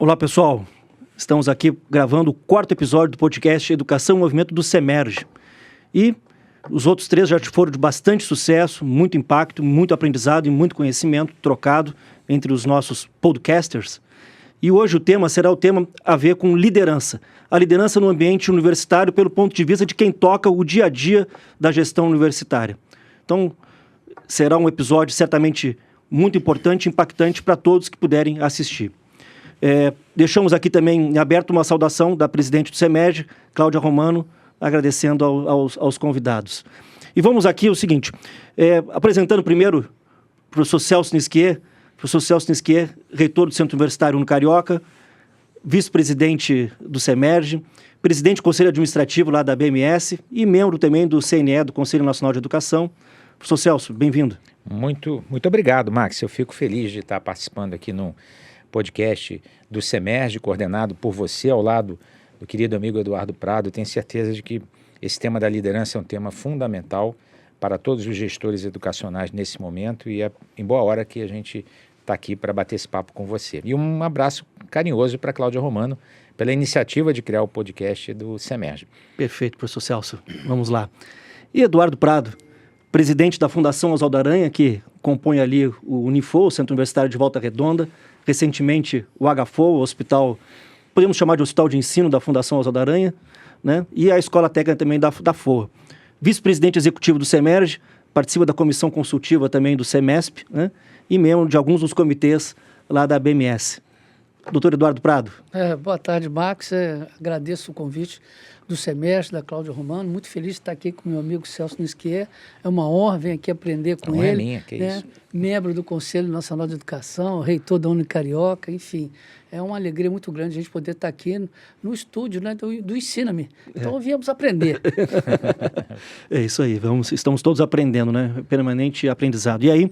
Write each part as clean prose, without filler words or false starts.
Olá, pessoal. Estamos aqui gravando o 4º episódio do podcast Educação e Movimento do Semerge. E os outros 3 já foram de bastante sucesso, muito impacto, muito aprendizado e muito conhecimento trocado entre os nossos podcasters. E hoje o tema será o tema a ver com liderança. A liderança no ambiente universitário pelo ponto de vista de quem toca o dia a dia da gestão universitária. Então, será um episódio certamente muito importante e impactante para todos que puderem assistir. Deixamos aqui também em aberto uma saudação da presidente do Semerge, Cláudia Romano, agradecendo aos convidados. E vamos aqui o seguinte, apresentando primeiro o professor Celso Nisquier, reitor do Centro Universitário Uno Carioca, vice-presidente do Semerge, presidente do Conselho Administrativo lá da BMS e membro também do CNE, do Conselho Nacional de Educação. Professor Celso, bem-vindo. Muito obrigado, Max. Eu fico feliz de estar participando aqui no podcast do Semerge, coordenado por você, ao lado do querido amigo Eduardo Prado. Eu tenho certeza de que esse tema da liderança é um tema fundamental para todos os gestores educacionais nesse momento e é em boa hora que a gente está aqui para bater esse papo com você. E um abraço carinhoso para a Cláudia Romano pela iniciativa de criar o podcast do Semerge. Perfeito, professor Celso. Vamos lá. E Eduardo Prado, presidente da Fundação Oswaldo Aranha, que compõe ali o Unifo, o Centro Universitário de Volta Redonda, recentemente o HFO, o hospital, podemos chamar de hospital de ensino da Fundação Oswaldo Aranha, né? E a Escola Técnica também da FOA. Vice-presidente executivo do Semerge, participa da comissão consultiva também do Semesp, né? E membro de alguns dos comitês lá da BMS. Doutor Eduardo Prado. Boa tarde, Max. Agradeço o convite do Semerge, da Cláudia Romano. Muito feliz de estar aqui com meu amigo Celso Nisquier. É uma honra vir aqui aprender com ele. Não é minha, que isso. Membro do Conselho Nacional de Educação, reitor da Uno Carioca, enfim. É uma alegria muito grande a gente poder estar aqui no estúdio, né, do Ensina-me. Então, viemos aprender. É isso aí, estamos todos aprendendo, né? Permanente aprendizado. E aí,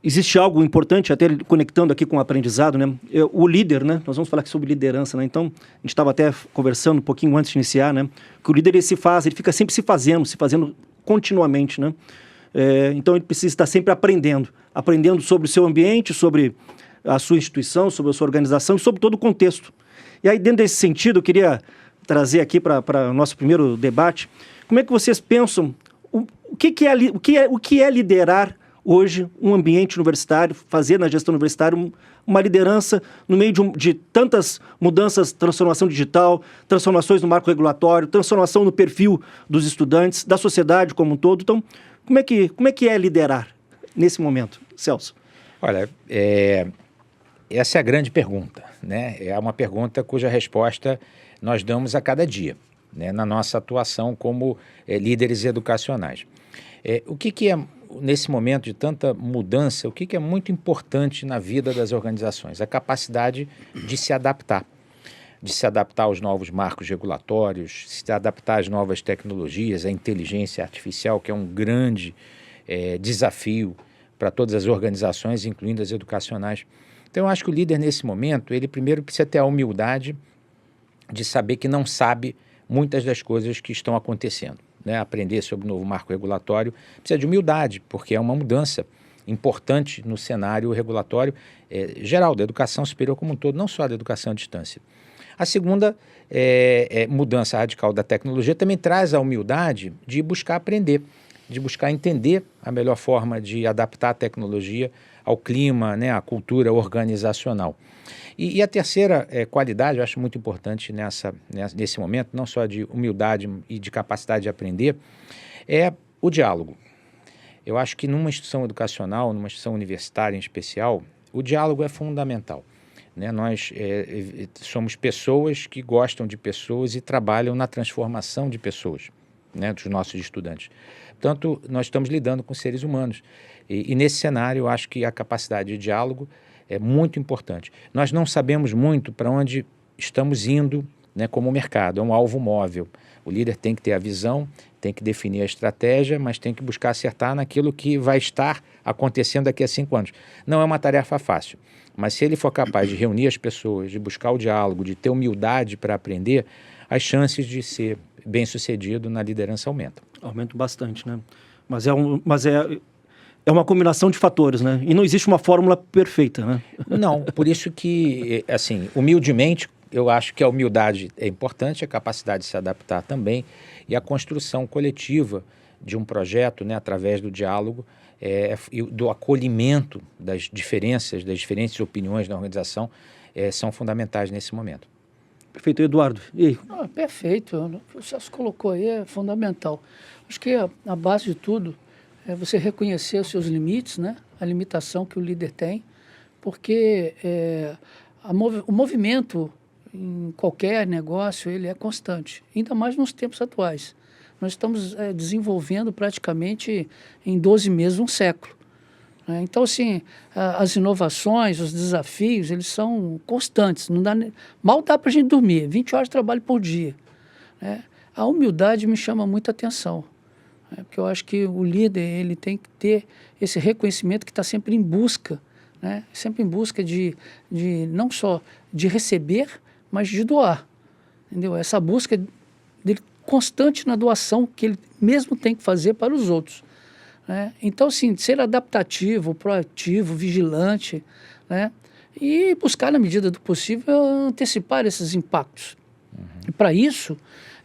existe algo importante, até conectando aqui com o aprendizado, né? O líder, né? Nós vamos falar aqui sobre liderança, né? Então, a gente estava até conversando um pouquinho antes de iniciar, né? Que o líder, ele fica sempre se fazendo continuamente, né? Então, ele precisa estar sempre aprendendo sobre o seu ambiente, sobre a sua instituição, sobre a sua organização e sobre todo o contexto. E aí, dentro desse sentido, eu queria trazer aqui para o nosso primeiro debate, como é que vocês pensam, o que é liderar hoje um ambiente universitário, fazer na gestão universitária uma liderança no meio de tantas mudanças, transformação digital, transformações no marco regulatório, transformação no perfil dos estudantes, da sociedade como um todo. Então, como é que é liderar nesse momento, Celso? Olha, essa é a grande pergunta, né? É uma pergunta cuja resposta nós damos a cada dia, né? Na nossa atuação como líderes educacionais. O que é, nesse momento de tanta mudança, o que é muito importante na vida das organizações? A capacidade de se adaptar aos novos marcos regulatórios, se adaptar às novas tecnologias, à inteligência artificial, que é um grande desafio para todas as organizações, incluindo as educacionais. Então, eu acho que o líder, nesse momento, ele primeiro precisa ter a humildade de saber que não sabe muitas das coisas que estão acontecendo, né? Aprender sobre o novo marco regulatório precisa de humildade, porque é uma mudança importante no cenário regulatório geral, da educação superior como um todo, não só da educação à distância. A segunda mudança radical da tecnologia também traz a humildade de buscar aprender, de buscar entender a melhor forma de adaptar a tecnologia ao clima, né, à cultura organizacional. E a terceira qualidade, eu acho muito importante nesse momento, não só de humildade e de capacidade de aprender, é o diálogo. Eu acho que numa instituição educacional, numa instituição universitária em especial, o diálogo é fundamental, né? Nós somos pessoas que gostam de pessoas e trabalham na transformação de pessoas, né, dos nossos estudantes. Portanto, nós estamos lidando com seres humanos. E nesse cenário, eu acho que a capacidade de diálogo é muito importante. Nós não sabemos muito para onde estamos indo, né, como mercado, é um alvo móvel. O líder tem que ter a visão, tem que definir a estratégia, mas tem que buscar acertar naquilo que vai estar acontecendo daqui a 5 anos. Não é uma tarefa fácil, mas se ele for capaz de reunir as pessoas, de buscar o diálogo, de ter humildade para aprender, as chances de ser bem-sucedido na liderança aumentam. Aumenta bastante, né? É uma combinação de fatores, né? E não existe uma fórmula perfeita, né? Não, por isso que, assim, humildemente, eu acho que a humildade é importante, a capacidade de se adaptar também, e a construção coletiva de um projeto, né, através do diálogo e do acolhimento das diferenças, das diferentes opiniões da organização, são fundamentais nesse momento. Perfeito, Eduardo. E aí? Perfeito. O que o Celso colocou aí é fundamental. Acho que a base de tudo é você reconhecer os seus limites, né? A limitação que o líder tem, porque o movimento em qualquer negócio ele é constante, ainda mais nos tempos atuais. Nós estamos desenvolvendo praticamente em 12 meses um século. Né? Então, assim, as inovações, os desafios, eles são constantes. Mal dá para a gente dormir, 20 horas de trabalho por dia. Né? A humildade me chama muita atenção, né? Porque eu acho que o líder ele tem que ter esse reconhecimento que está sempre em busca, né? Sempre em busca de não só de receber, mas de doar. Entendeu? Essa busca dele constante na doação que ele mesmo tem que fazer para os outros. Né? Então, assim, ser adaptativo, proativo, vigilante, né? E buscar, na medida do possível, antecipar esses impactos. E para isso,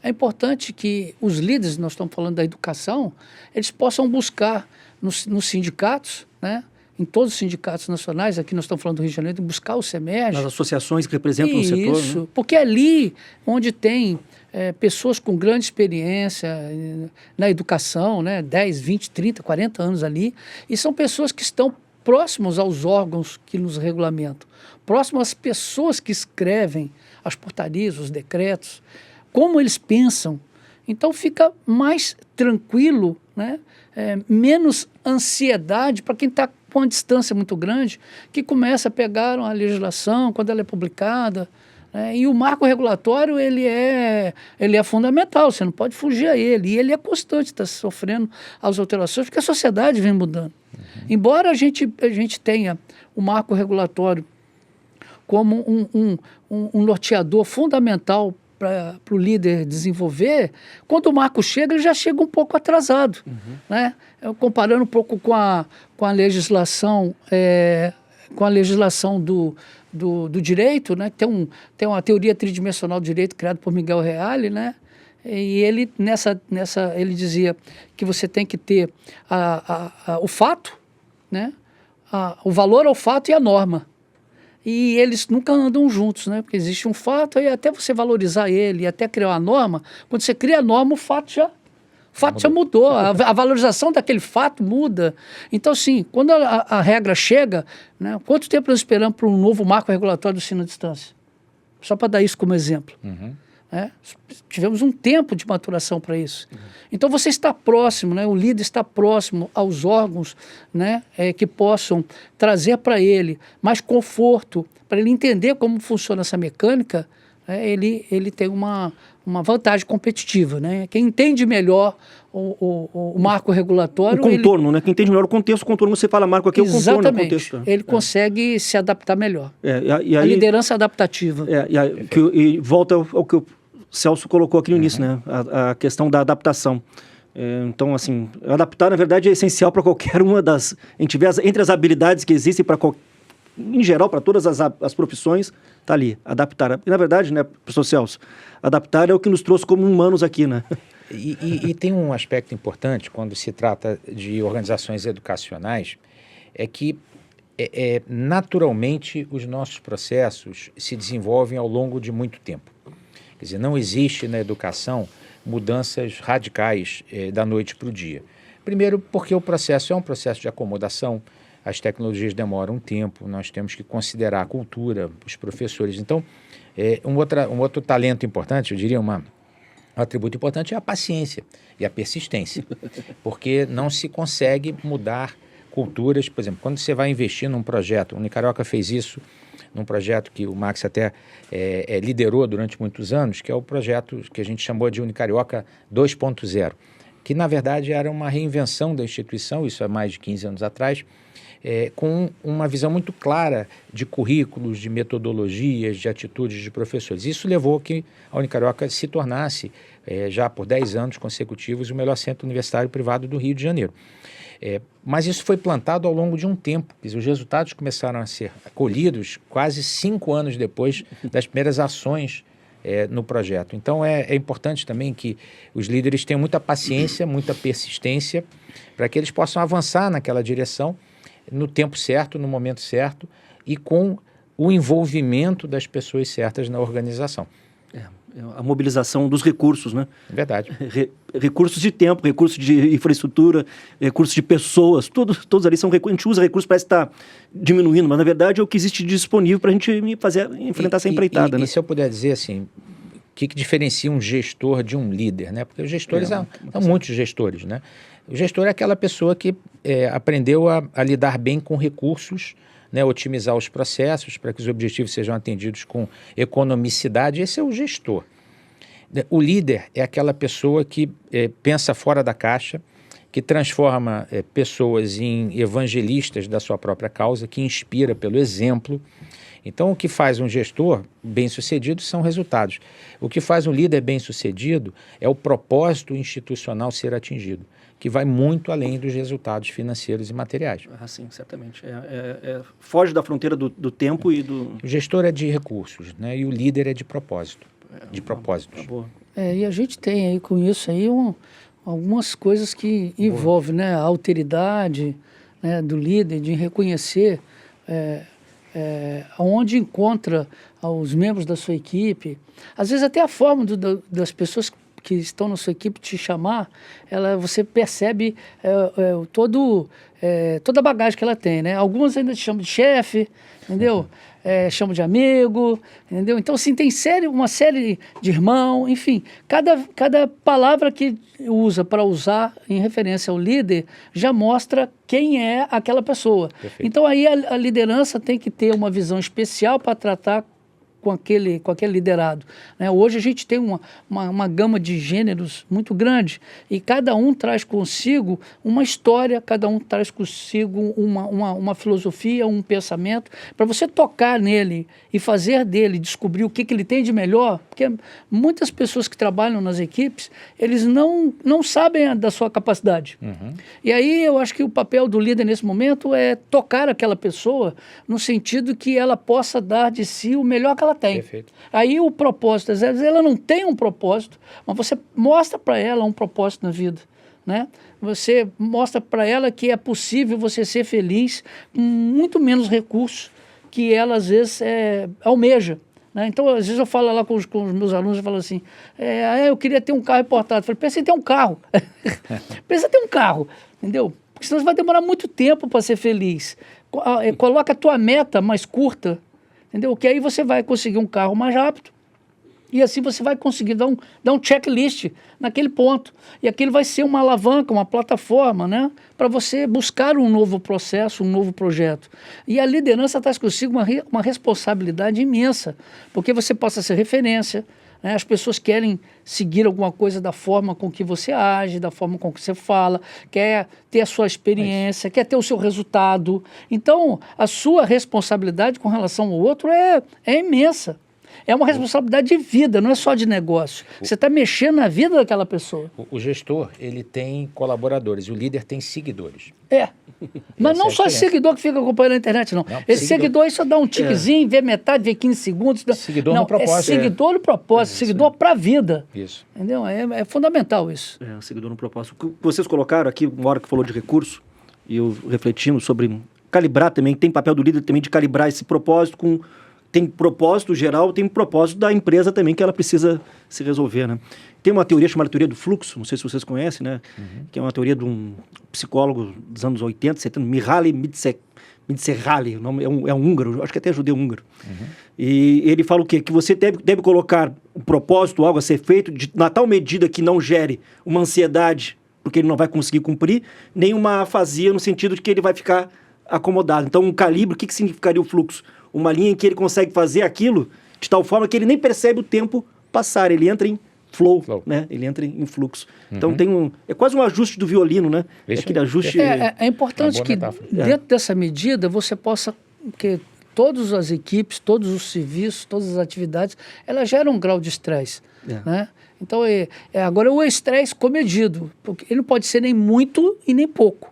é importante que os líderes, nós estamos falando da educação, eles possam buscar nos sindicatos, né? Em todos os sindicatos nacionais, aqui nós estamos falando do Rio de Janeiro, buscar o SEMERGE. Nas associações que representam o setor. Isso, né? porque é ali onde tem pessoas com grande experiência na educação, né? 10, 20, 30, 40 anos ali, e são pessoas que estão próximos aos órgãos que nos regulamentam, próximos às pessoas que escrevem as portarias, os decretos, como eles pensam. Então fica mais tranquilo, né? Menos ansiedade para quem está com uma distância muito grande, que começa a pegar a legislação quando ela é publicada. E o marco regulatório ele é fundamental, você não pode fugir a ele. E ele é constante, está sofrendo as alterações, porque a sociedade vem mudando. Uhum. Embora a gente tenha o marco regulatório como um norteador fundamental para o líder desenvolver, quando o marco chega, ele já chega um pouco atrasado. Uhum. Né? Comparando um pouco com a legislação, do direito, né? Tem uma teoria tridimensional do direito criada por Miguel Reale, né? E ele, ele dizia que você tem que ter o fato, né? O valor ao fato e a norma. E eles nunca andam juntos, né? Porque existe um fato, e até você valorizar ele, até criar uma norma, quando você cria a norma, o fato já mudou, a valorização daquele fato muda. Então, assim, quando a regra chega, né, quanto tempo nós esperamos para um novo marco regulatório do ensino à distância? Só para dar isso como exemplo. Uhum. Tivemos um tempo de maturação para isso. Uhum. Então, você está próximo, né, o líder está próximo aos órgãos, né, que possam trazer para ele mais conforto, para ele entender como funciona essa mecânica. Ele tem uma vantagem competitiva, né? Quem entende melhor o marco regulatório... O contorno, né? Quem entende melhor o contexto, o contorno, você fala marco aqui, é o contorno, o contexto. Ele consegue se adaptar melhor. A liderança adaptativa. E volta ao que o Celso colocou aqui no início, né? A questão da adaptação. Então, assim, adaptar, na verdade, é essencial para qualquer uma das... A gente vê entre as habilidades que existem para em geral, para todas as profissões, está ali, adaptar. E, na verdade, né, professor Celso, adaptar é o que nos trouxe como humanos aqui, né? E tem um aspecto importante quando se trata de organizações educacionais, é que naturalmente os nossos processos se desenvolvem ao longo de muito tempo. Quer dizer, não existe na educação mudanças radicais da noite para o dia. Primeiro, porque o processo é um processo de acomodação, as tecnologias demoram um tempo, nós temos que considerar a cultura, os professores. Então, um outro talento importante, eu diria um atributo importante é a paciência e a persistência, porque não se consegue mudar culturas. Por exemplo, quando você vai investir num projeto, o Unicarioca fez isso num projeto que o Max até liderou durante muitos anos, que é o projeto que a gente chamou de Unicarioca 2.0, que na verdade era uma reinvenção da instituição, isso há mais de 15 anos atrás, com uma visão muito clara de currículos, de metodologias, de atitudes de professores. Isso levou a que a Unicarioca se tornasse, já por 10 anos consecutivos, o melhor centro universitário privado do Rio de Janeiro. Mas isso foi plantado ao longo de um tempo. Quer dizer, os resultados começaram a ser colhidos quase 5 anos depois das primeiras ações no projeto. Então é importante também que os líderes tenham muita paciência, muita persistência, para que eles possam avançar naquela direção no tempo certo, no momento certo e com o envolvimento das pessoas certas na organização. A mobilização dos recursos, né? Verdade. Recursos de tempo, recursos de infraestrutura, recursos de pessoas, todos ali são recursos. A gente usa recursos, parece estar diminuindo, mas na verdade é o que existe disponível para a gente enfrentar essa empreitada. Né? E se eu puder dizer assim, o que diferencia um gestor de um líder, né? Porque os gestores são muitos gestores, né? O gestor é aquela pessoa que aprendeu a lidar bem com recursos, né, otimizar os processos para que os objetivos sejam atendidos com economicidade. Esse é o gestor. O líder é aquela pessoa que pensa fora da caixa, que transforma pessoas em evangelistas da sua própria causa, que inspira pelo exemplo. Então, o que faz um gestor bem-sucedido são resultados. O que faz um líder bem-sucedido é o propósito institucional ser atingido, que vai muito além dos resultados financeiros e materiais. Sim, certamente. Foge da fronteira do tempo e do... O gestor é de recursos, né? E o líder é de propósito, de propósitos. E a gente tem aí com isso aí algumas coisas que envolvem, né? A alteridade, né, do líder, de reconhecer onde encontra os membros da sua equipe. Às vezes até a forma das pessoas que estão na sua equipe te chamar, você percebe toda a bagagem que ela tem, né? Algumas ainda te chamam de chefe, entendeu? Chamam de amigo, entendeu? Então, assim, tem uma série de irmão, enfim. Cada palavra que usa para usar em referência ao líder já mostra quem é aquela pessoa. Perfeito. Então, aí a liderança tem que ter uma visão especial para tratar com aquele liderado, né? Hoje a gente tem uma gama de gêneros muito grande e cada um traz consigo uma história, cada um traz consigo uma filosofia, um pensamento, para você tocar nele e fazer dele descobrir o que ele tem de melhor, porque muitas pessoas que trabalham nas equipes, eles não sabem da sua capacidade. Uhum. E aí eu acho que o papel do líder nesse momento é tocar aquela pessoa no sentido que ela possa dar de si o melhor que ela tem. Perfeito. Aí o propósito, às vezes ela não tem um propósito, mas você mostra para ela um propósito na vida, né? Você mostra para ela que é possível você ser feliz com muito menos recursos que ela às vezes almeja, né? Então, às vezes eu falo lá com os meus alunos, eu falo assim, eu queria ter um carro importado. Eu falo, pensa em ter um carro. Pensa em ter um carro, entendeu? Porque senão você vai demorar muito tempo para ser feliz. Coloca a tua meta mais curta, entendeu? Que aí você vai conseguir um carro mais rápido e assim você vai conseguir dar um checklist naquele ponto. E aquilo vai ser uma alavanca, uma plataforma, né? Para você buscar um novo processo, um novo projeto. E a liderança traz consigo uma responsabilidade imensa, porque você possa ser referência, né? As pessoas querem seguir alguma coisa da forma com que você age, da forma com que você fala, quer ter a sua experiência, quer ter o seu resultado. Então, a sua responsabilidade com relação ao outro é imensa. É uma responsabilidade de vida, não é só de negócio. Você está mexendo na vida daquela pessoa. O gestor, ele tem colaboradores, o líder tem seguidores. Mas não só seguidor que fica acompanhando na internet, não. Esse seguidor só dá um tiquezinho, vê metade, vê 15 segundos. Seguidor no propósito. É seguidor no propósito, seguidor para a vida. Isso. Entendeu? É fundamental isso. Seguidor no propósito. O que vocês colocaram aqui, uma hora que falou de recurso, e eu refletindo sobre calibrar também, tem papel do líder também de calibrar esse propósito com... Tem propósito geral, tem propósito da empresa também que ela precisa se resolver, né? Tem uma teoria chamada teoria do fluxo, não sei se vocês conhecem, né? Uhum. Que é uma teoria de um psicólogo dos anos 80, 70, Mihaly Csikszentmihalyi, é um húngaro, acho que até judeu húngaro. Uhum. E ele fala o quê? Que você deve colocar o propósito, algo a ser feito, na tal medida que não gere uma ansiedade, porque ele não vai conseguir cumprir, nem uma afasia no sentido de que ele vai ficar acomodado. Então, um calibre, o que significaria o fluxo? Uma linha em que ele consegue fazer aquilo de tal forma que ele nem percebe o tempo passar, ele entra em flow, né? Ele entra em fluxo. Então é quase um ajuste do violino, né? Aquele ajuste... É importante que dentro dessa medida você possa... Porque todas as equipes, todos os serviços, todas as atividades, elas geram um grau de estresse, né? Então, agora o estresse comedido, porque ele não pode ser nem muito e nem pouco.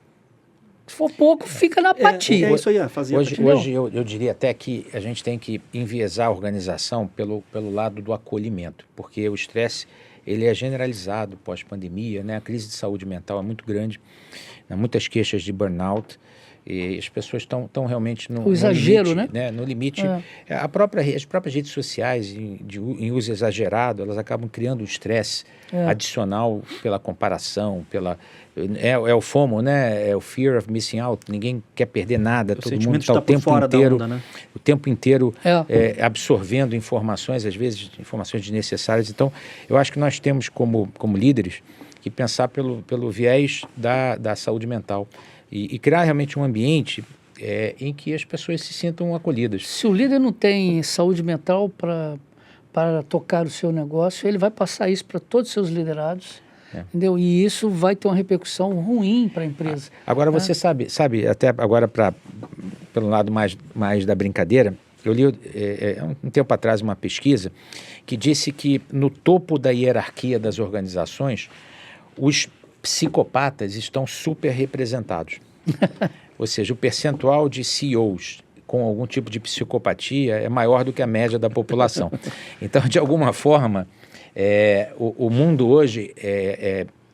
Se for pouco, fica na apatia. É isso aí, fazer hoje eu diria até que a gente tem que enviesar a organização pelo lado do acolhimento, porque o estresse ele é generalizado pós-pandemia, né? A crise de saúde mental é muito grande, né? Muitas queixas de burnout, e as pessoas estão realmente no exagero, limite, né? No limite. As próprias redes sociais, em uso exagerado, elas acabam criando um estresse adicional pela comparação, é o FOMO, né? É o Fear of Missing Out. Ninguém quer perder nada, todo mundo está o tempo inteiro, o tempo inteiro absorvendo informações, às vezes informações desnecessárias. Então, eu acho que nós temos como líderes que pensar pelo viés da saúde mental. E criar realmente um ambiente em que as pessoas se sintam acolhidas. Se o líder não tem saúde mental para tocar o seu negócio, ele vai passar isso para todos os seus liderados, entendeu? E isso vai ter uma repercussão ruim para a empresa. Agora, você sabe, até agora pelo lado mais da brincadeira, eu li um tempo atrás uma pesquisa que disse que no topo da hierarquia das organizações, os psicopatas estão super representados. Ou seja, o percentual de CEOs com algum tipo de psicopatia é maior do que a média da população. Então, de alguma forma, o mundo hoje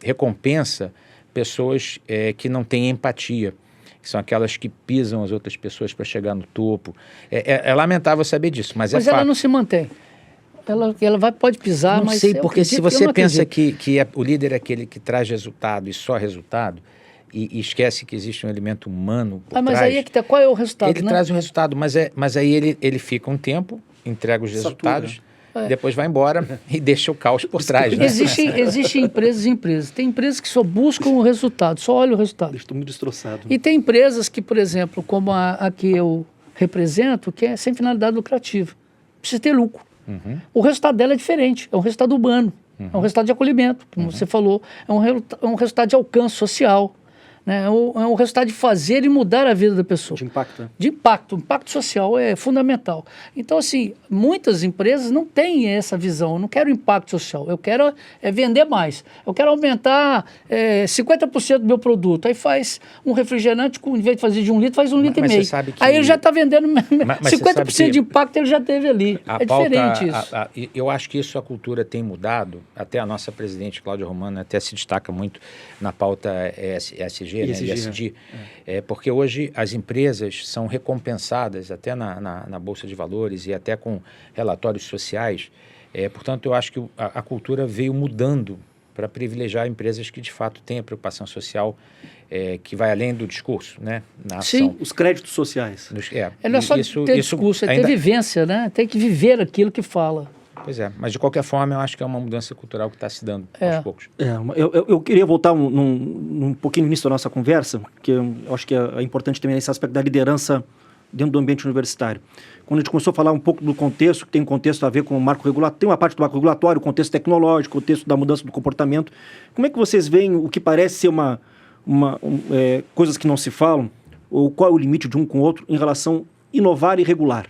recompensa pessoas que não têm empatia, que são aquelas que pisam as outras pessoas para chegar no topo. É lamentável saber disso, mas é fato. Mas ela não se mantém. Ela pode pisar, não mas... Não sei, porque se você pensa que o líder é aquele que traz resultado e só resultado, e esquece que existe um elemento humano por mas trás... aí é que qual é o resultado, Ele traz o resultado, mas aí ele fica um tempo, entrega os resultados, depois vai embora e deixa o caos por trás. Né? Existem empresas e empresas. Tem empresas que só buscam o resultado, só olham o resultado. Estou muito destroçado. E tem empresas que, por exemplo, como a que eu represento, que é sem finalidade lucrativa. Precisa ter lucro. O resultado dela é diferente, é um resultado humano, é um resultado de acolhimento, como você falou, é um resultado de alcance social, né? É um resultado de fazer e mudar a vida da pessoa. De impacto. Né? De impacto. O impacto social é fundamental. Então, assim, muitas empresas não têm essa visão. Eu não quero impacto social, eu quero vender mais. Eu quero aumentar 50% do meu produto. Aí faz um refrigerante, em vez de fazer de 1 litro, faz 1,5 litro. Aí ele já está vendendo 50% de impacto, ele já teve ali. Diferente isso. Eu acho que isso a cultura tem mudado. Até a nossa presidente, Cláudia Romano, até se destaca muito na pauta ESG, ESG, porque hoje as empresas são recompensadas até na Bolsa de Valores e até com relatórios sociais. Portanto, eu acho que a cultura veio mudando para privilegiar empresas que de fato têm a preocupação social que vai além do discurso, né, na ação. Sim, os créditos sociais. Não é só ter discurso, é ter vivência, né? Tem que viver aquilo que fala. Pois é, mas de qualquer forma eu acho que é uma mudança cultural que está se dando aos poucos. Eu queria voltar um pouquinho no início da nossa conversa, porque eu acho que é importante também esse aspecto da liderança dentro do ambiente universitário. Quando a gente começou a falar um pouco do contexto, que tem um contexto a ver com o marco regulatório, tem uma parte do marco regulatório, o contexto tecnológico, o contexto da mudança do comportamento. Como é que vocês veem o que parece ser coisas que não se falam, ou qual é o limite de um com o outro em relação a inovar e regular?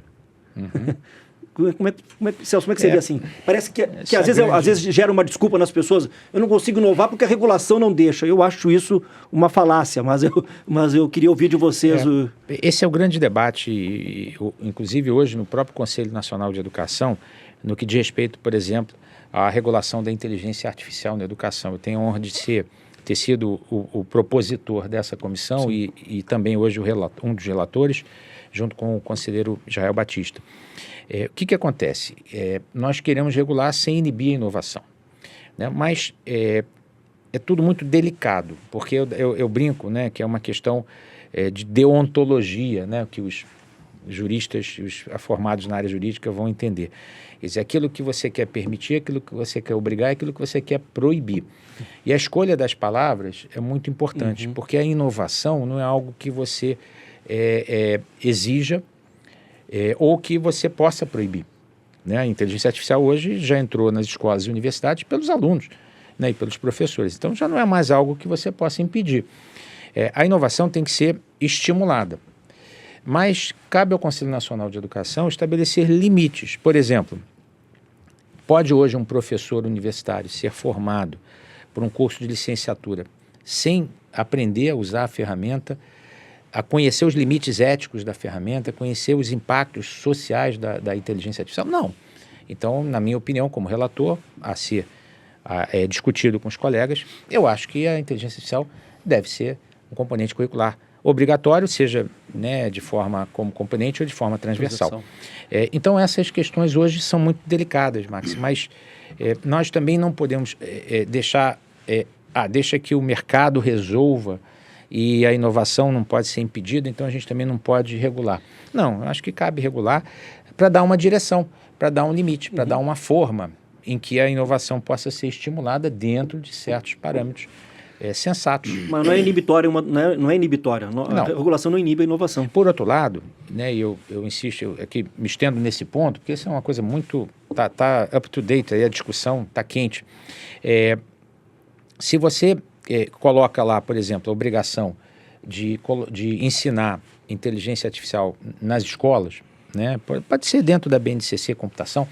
Celso, como é que seria assim? Parece que às vezes gera uma desculpa nas pessoas. Eu não consigo inovar porque a regulação não deixa. Eu acho isso uma falácia, mas eu queria ouvir de vocês. Esse é o grande debate, inclusive hoje no próprio Conselho Nacional de Educação, no que diz respeito, por exemplo, à regulação da inteligência artificial na educação. Eu tenho a honra de ter sido o propositor dessa comissão e também hoje um dos relatores, junto com o conselheiro Israel Batista. O que acontece? Nós queremos regular sem inibir a inovação, né? Mas é tudo muito delicado, porque eu brinco, né, que é uma questão de deontologia, né, que os juristas, os formados na área jurídica vão entender. Quer dizer, aquilo que você quer permitir, aquilo que você quer obrigar, aquilo que você quer proibir. E a escolha das palavras é muito importante, porque a inovação não é algo que você exija ou que você possa proibir. né? A inteligência artificial hoje já entrou nas escolas e universidades pelos alunos, né? E pelos professores. Então já não é mais algo que você possa impedir. A inovação tem que ser estimulada. Mas cabe ao Conselho Nacional de Educação estabelecer limites. Por exemplo, pode hoje um professor universitário ser formado por um curso de licenciatura sem aprender a usar a ferramenta, a conhecer os limites éticos da ferramenta, conhecer os impactos sociais da inteligência artificial? Não. Então, na minha opinião, como relator, a ser discutido com os colegas, eu acho que a inteligência artificial deve ser um componente curricular obrigatório, seja, né, de forma como componente ou de forma transversal. Então, essas questões hoje são muito delicadas, Max, mas nós também não podemos deixar... deixa que o mercado resolva e a inovação não pode ser impedida, então a gente também não pode regular. Não, eu acho que cabe regular para dar uma direção, para dar um limite, para dar uma forma em que a inovação possa ser estimulada dentro de certos parâmetros sensatos. Mas não é inibitória, não é inibitória. A regulação não inibe a inovação. Por outro lado, né, eu insisto, aqui me estendo nesse ponto, porque isso é uma coisa muito... Tá up to date, aí a discussão está quente. Se você coloca lá, por exemplo, a obrigação de ensinar inteligência artificial nas escolas, né, pode ser dentro da BNCC Computação,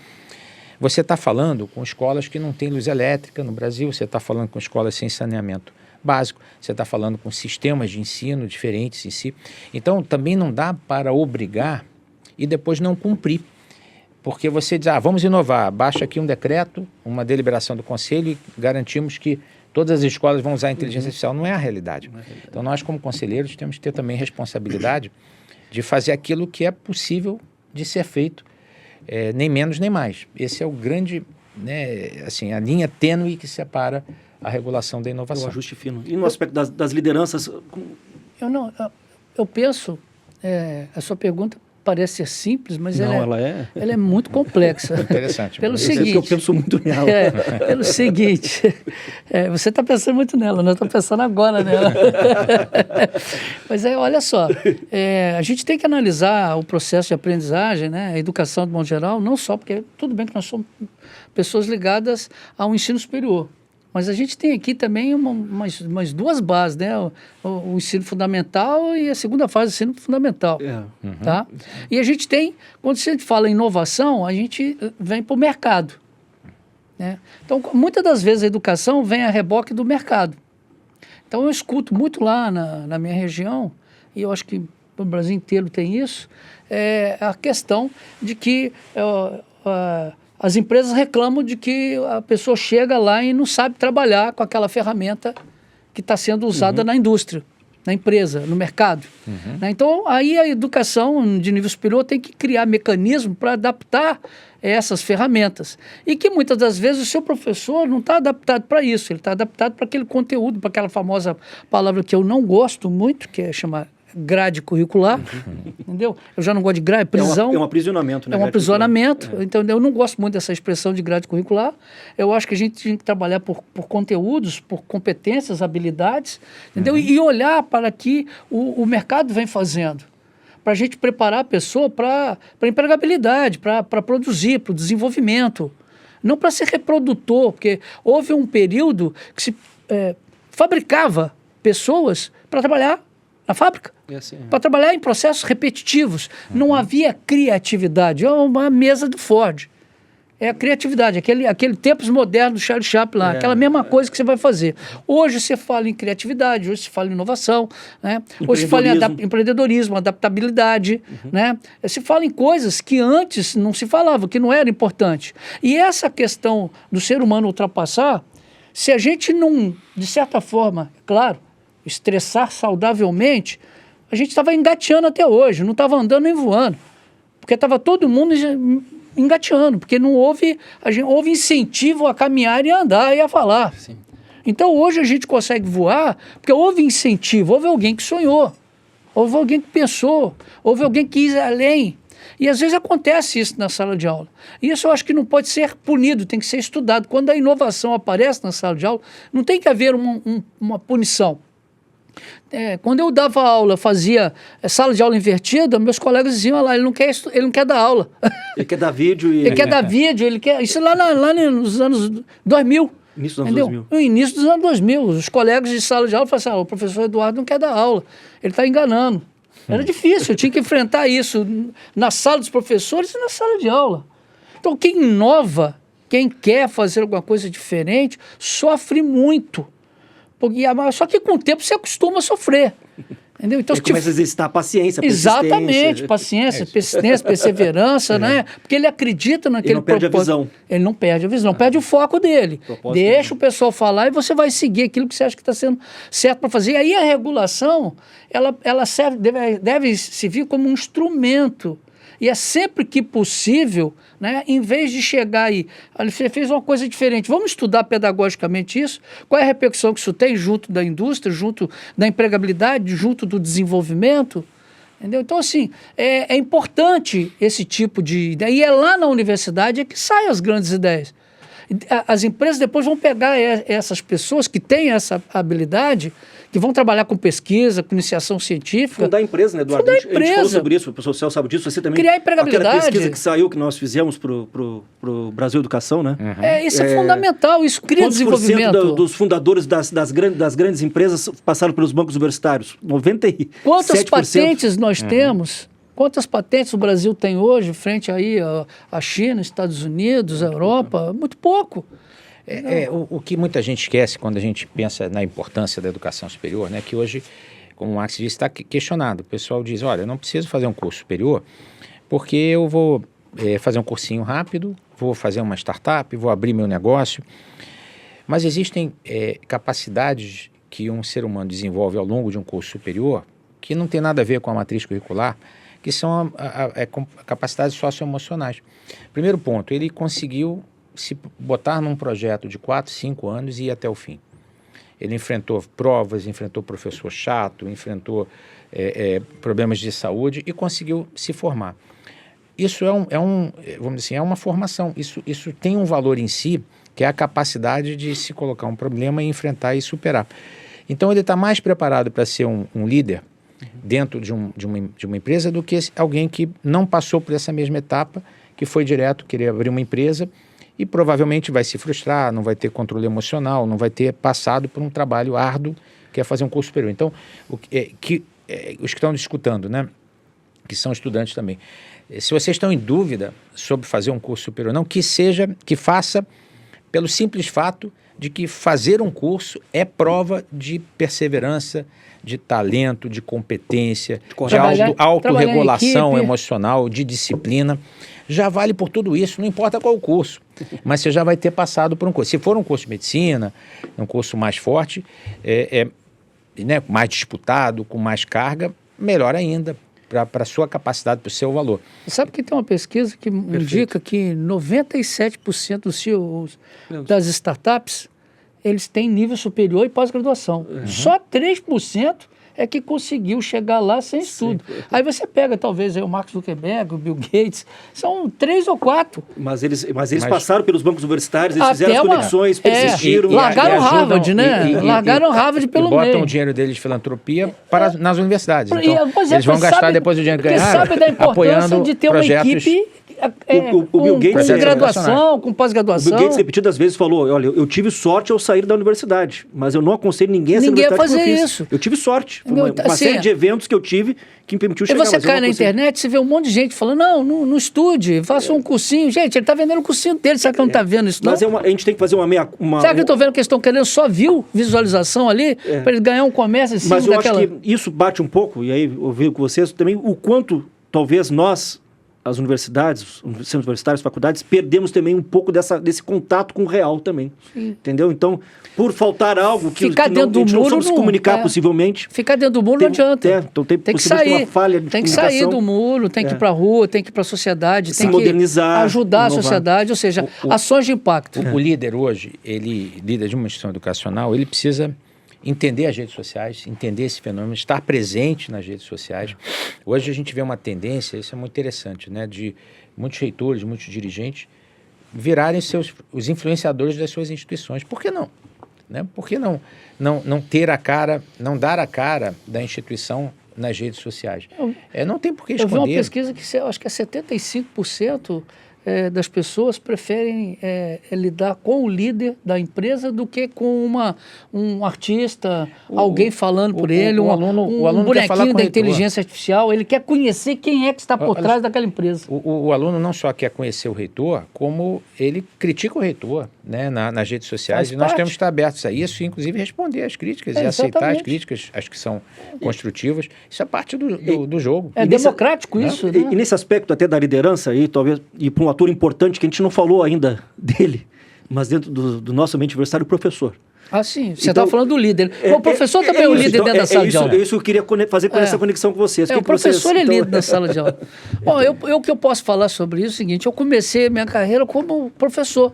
você está falando com escolas que não têm luz elétrica no Brasil, você está falando com escolas sem saneamento básico, você está falando com sistemas de ensino diferentes em si. Então, também não dá para obrigar e depois não cumprir. Porque você diz, vamos inovar, baixa aqui um decreto, uma deliberação do Conselho e garantimos que todas as escolas vão usar a inteligência artificial. Não é a realidade. Então, nós, como conselheiros, temos que ter também responsabilidade de fazer aquilo que é possível de ser feito, nem menos nem mais. Esse é o grande, né, assim, a linha tênue que separa a regulação da inovação. O ajuste fino. E no aspecto das lideranças? Eu penso, a sua pergunta parece ser simples, mas ela é muito complexa. Interessante. Pelo seguinte, eu penso muito nela. Pelo seguinte, você está pensando muito nela, nós estamos pensando agora nela. Mas olha só, a gente tem que analisar o processo de aprendizagem, né, a educação de modo geral, não só porque tudo bem que nós somos pessoas ligadas ao ensino superior, mas a gente tem aqui também umas duas bases, né? O ensino fundamental e a segunda fase do ensino fundamental. Tá? E a gente tem, quando a gente fala em inovação, a gente vem para o mercado. Né? Então, muitas das vezes a educação vem a reboque do mercado. Então, eu escuto muito lá na minha região, e eu acho que o Brasil inteiro tem isso, a questão de que... as empresas reclamam de que a pessoa chega lá e não sabe trabalhar com aquela ferramenta que está sendo usada na indústria, na empresa, no mercado. Né? Então, aí a educação de nível superior tem que criar mecanismos para adaptar essas ferramentas. E que muitas das vezes o seu professor não está adaptado para isso, ele está adaptado para aquele conteúdo, para aquela famosa palavra que eu não gosto muito, que é chamar grade curricular, entendeu? Eu já não gosto de grade, prisão. É um aprisionamento, né? É um aprisionamento, então eu não gosto muito dessa expressão de grade curricular. Eu acho que a gente tem que trabalhar por conteúdos, por competências, habilidades, entendeu? E olhar para que o mercado vem fazendo, para a gente preparar a pessoa para a empregabilidade, para produzir, para o desenvolvimento, não para ser reprodutor, porque houve um período que se fabricava pessoas para trabalhar na fábrica, para trabalhar em processos repetitivos. Não havia criatividade. É uma mesa do Ford. É a criatividade, aquele tempos modernos do Charlie Chaplin lá, aquela mesma coisa que você vai fazer. Hoje você fala em criatividade, hoje se fala em inovação, né? Hoje se fala em empreendedorismo, adaptabilidade, né? Se fala em coisas que antes não se falava, que não era importante. E essa questão do ser humano ultrapassar, se a gente não, de certa forma, claro, estressar saudavelmente, a gente estava engateando até hoje, não estava andando nem voando, porque estava todo mundo engateando, porque não houve incentivo a caminhar e a andar e a falar. Sim. Então hoje a gente consegue voar porque houve incentivo, houve alguém que sonhou, houve alguém que pensou, houve alguém que quis além. E às vezes acontece isso na sala de aula. E isso eu acho que não pode ser punido, tem que ser estudado. Quando a inovação aparece na sala de aula, não tem que haver uma punição. Quando eu dava aula, fazia sala de aula invertida, meus colegas diziam, olha lá, ele não quer dar aula. Ele quer dar vídeo e... Ele quer dar vídeo, ele quer... Isso lá nos anos 2000. Início dos anos 2000. No início dos anos 2000. Os colegas de sala de aula falavam assim, o professor Eduardo não quer dar aula, ele está enganando. Era difícil, eu tinha que enfrentar isso na sala dos professores e na sala de aula. Então, quem inova, quem quer fazer alguma coisa diferente, sofre muito. Só que com o tempo você acostuma a sofrer. Entendeu? Então, começa a exercitar paciência, exatamente, paciência, persistência, perseverança, né? Porque ele acredita naquele Ele não perde a visão. Ele não perde a visão, não perde o foco dele. Deixa o pessoal falar e você vai seguir aquilo que você acha que está sendo certo para fazer. E aí a regulação, ela serve, deve servir como um instrumento. E é sempre que possível, né, em vez de chegar aí, você fez uma coisa diferente, vamos estudar pedagogicamente isso, qual é a repercussão que isso tem junto da indústria, junto da empregabilidade, junto do desenvolvimento, entendeu? Então, assim, é importante esse tipo de ideia, e é lá na universidade que saem as grandes ideias. As empresas depois vão pegar essas pessoas que têm essa habilidade, que vão trabalhar com pesquisa, com iniciação científica. Fundar a empresa, né, Eduardo? Fundar a gente falou empresa. sobre isso, o professor Celso sabe disso, você também... Criar empregabilidade. Aquela pesquisa que saiu, que nós fizemos para o Brasil Educação, né? Isso é fundamental, isso cria desenvolvimento. Quantos por cento dos fundadores das grandes empresas passaram pelos bancos universitários? 97%. Quantas patentes nós temos? Quantas patentes o Brasil tem hoje frente aí à China, Estados Unidos, à Europa? Muito pouco. O que muita gente esquece quando a gente pensa na importância da educação superior, né? Que hoje, como o Max disse, está questionado. O pessoal diz, olha, eu não preciso fazer um curso superior porque eu vou fazer um cursinho rápido, vou fazer uma startup, vou abrir meu negócio. Mas existem capacidades que um ser humano desenvolve ao longo de um curso superior que não tem nada a ver com a matriz curricular, que são capacidades socioemocionais. Primeiro ponto, ele conseguiu se botar num projeto de 4, 5 anos e ir até o fim. Ele enfrentou provas, enfrentou professor chato, enfrentou problemas de saúde e conseguiu se formar. Isso vamos dizer assim, é uma formação. Isso tem um valor em si, que é a capacidade de se colocar um problema e enfrentar e superar. Então ele está mais preparado para ser um líder dentro de uma empresa do que alguém que não passou por essa mesma etapa, que foi direto querer abrir uma empresa e provavelmente vai se frustrar, não vai ter controle emocional, não vai ter passado por um trabalho árduo, que é fazer um curso superior. Então, os que estão discutindo, né, que são estudantes também, se vocês estão em dúvida sobre fazer um curso superior ou não, que faça pelo simples fato de que fazer um curso é prova de perseverança, de talento, de competência, de autorregulação emocional, de disciplina. Já vale por tudo isso, não importa qual o curso, mas você já vai ter passado por um curso. Se for um curso de medicina, um curso mais forte, né, mais disputado, com mais carga, melhor ainda, para a sua capacidade, para o seu valor. Sabe que tem uma pesquisa que indica que 97% dos CEOs das startups, eles têm nível superior e pós-graduação. Só 3% é que conseguiu chegar lá sem estudo. Aí você pega, talvez, aí, o Mark Zuckerberg, o Bill Gates, são 3 ou 4. Mas eles passaram pelos bancos universitários, eles fizeram as conexões, persistiram. Largaram Harvard, né? Largaram Harvard pelo meio. Botam o dinheiro deles de filantropia nas universidades. Então, eles vão gastar depois o dinheiro que ganharam sabe da importância de ter uma equipe o Bill Gates com graduação, com pós-graduação. O Bill Gates repetidas vezes falou, olha, eu tive sorte ao sair da universidade, mas eu não aconselho ninguém a ser universidade fazer isso. Eu tive sorte. Uma série de eventos que eu tive que me permitiu chegar. E você cai na internet, você vê um monte de gente falando, não estude, faça um cursinho. Gente, ele está vendendo o cursinho dele, será que não está vendo isso não? Mas a gente tem que fazer uma Será que eu estou vendo que eles estão querendo só visualização ali, para eles ganhar um comércio em cima daquela... Mas eu acho que isso bate um pouco, e aí eu vejo com vocês também, o quanto talvez nós, as universidades, os centros universitários, faculdades, perdemos também um pouco desse contato com o real também. Entendeu? Então, por faltar algo que a gente não soube se comunicar possivelmente... Ficar dentro do muro não adianta. Então tem que sair. Uma falha de tem que sair do muro, tem que ir para a rua, tem que ir para a sociedade, tem modernizar, que ajudar inovar a sociedade, ou seja, ações de impacto. O líder hoje, líder de uma instituição educacional, ele precisa entender as redes sociais, entender esse fenômeno, estar presente nas redes sociais. Hoje a gente vê uma tendência, isso é muito interessante, né, de muitos reitores, muitos dirigentes virarem os influenciadores das suas instituições. Por que não? né? Por que não ter a cara, não dar a cara da instituição nas redes sociais? Não tem por que esconder. Eu vi uma pesquisa que eu acho que é 75% das pessoas preferem lidar com o líder da empresa do que com um artista, alguém falando por ele, o aluno bonequinho da inteligência artificial. Ele quer conhecer quem é que está por trás daquela empresa. O aluno não só quer conhecer o reitor, como ele critica o reitor, né, nas redes sociais. E nós temos que estar abertos a isso, inclusive responder às críticas e aceitar as críticas, as que são construtivas. Isso é parte do jogo. É democrático isso, né? E nesse aspecto até da liderança, aí, talvez, e para um ator importante que a gente não falou ainda dele, mas dentro do nosso ambiente universitário, o professor. Ah, sim. Você está falando do líder. O professor também é o líder dentro da sala de aula. É isso que eu queria fazer com essa conexão com vocês. O professor é líder da sala de aula. Bom, o que eu posso falar sobre isso é o seguinte: eu comecei a minha carreira como professor.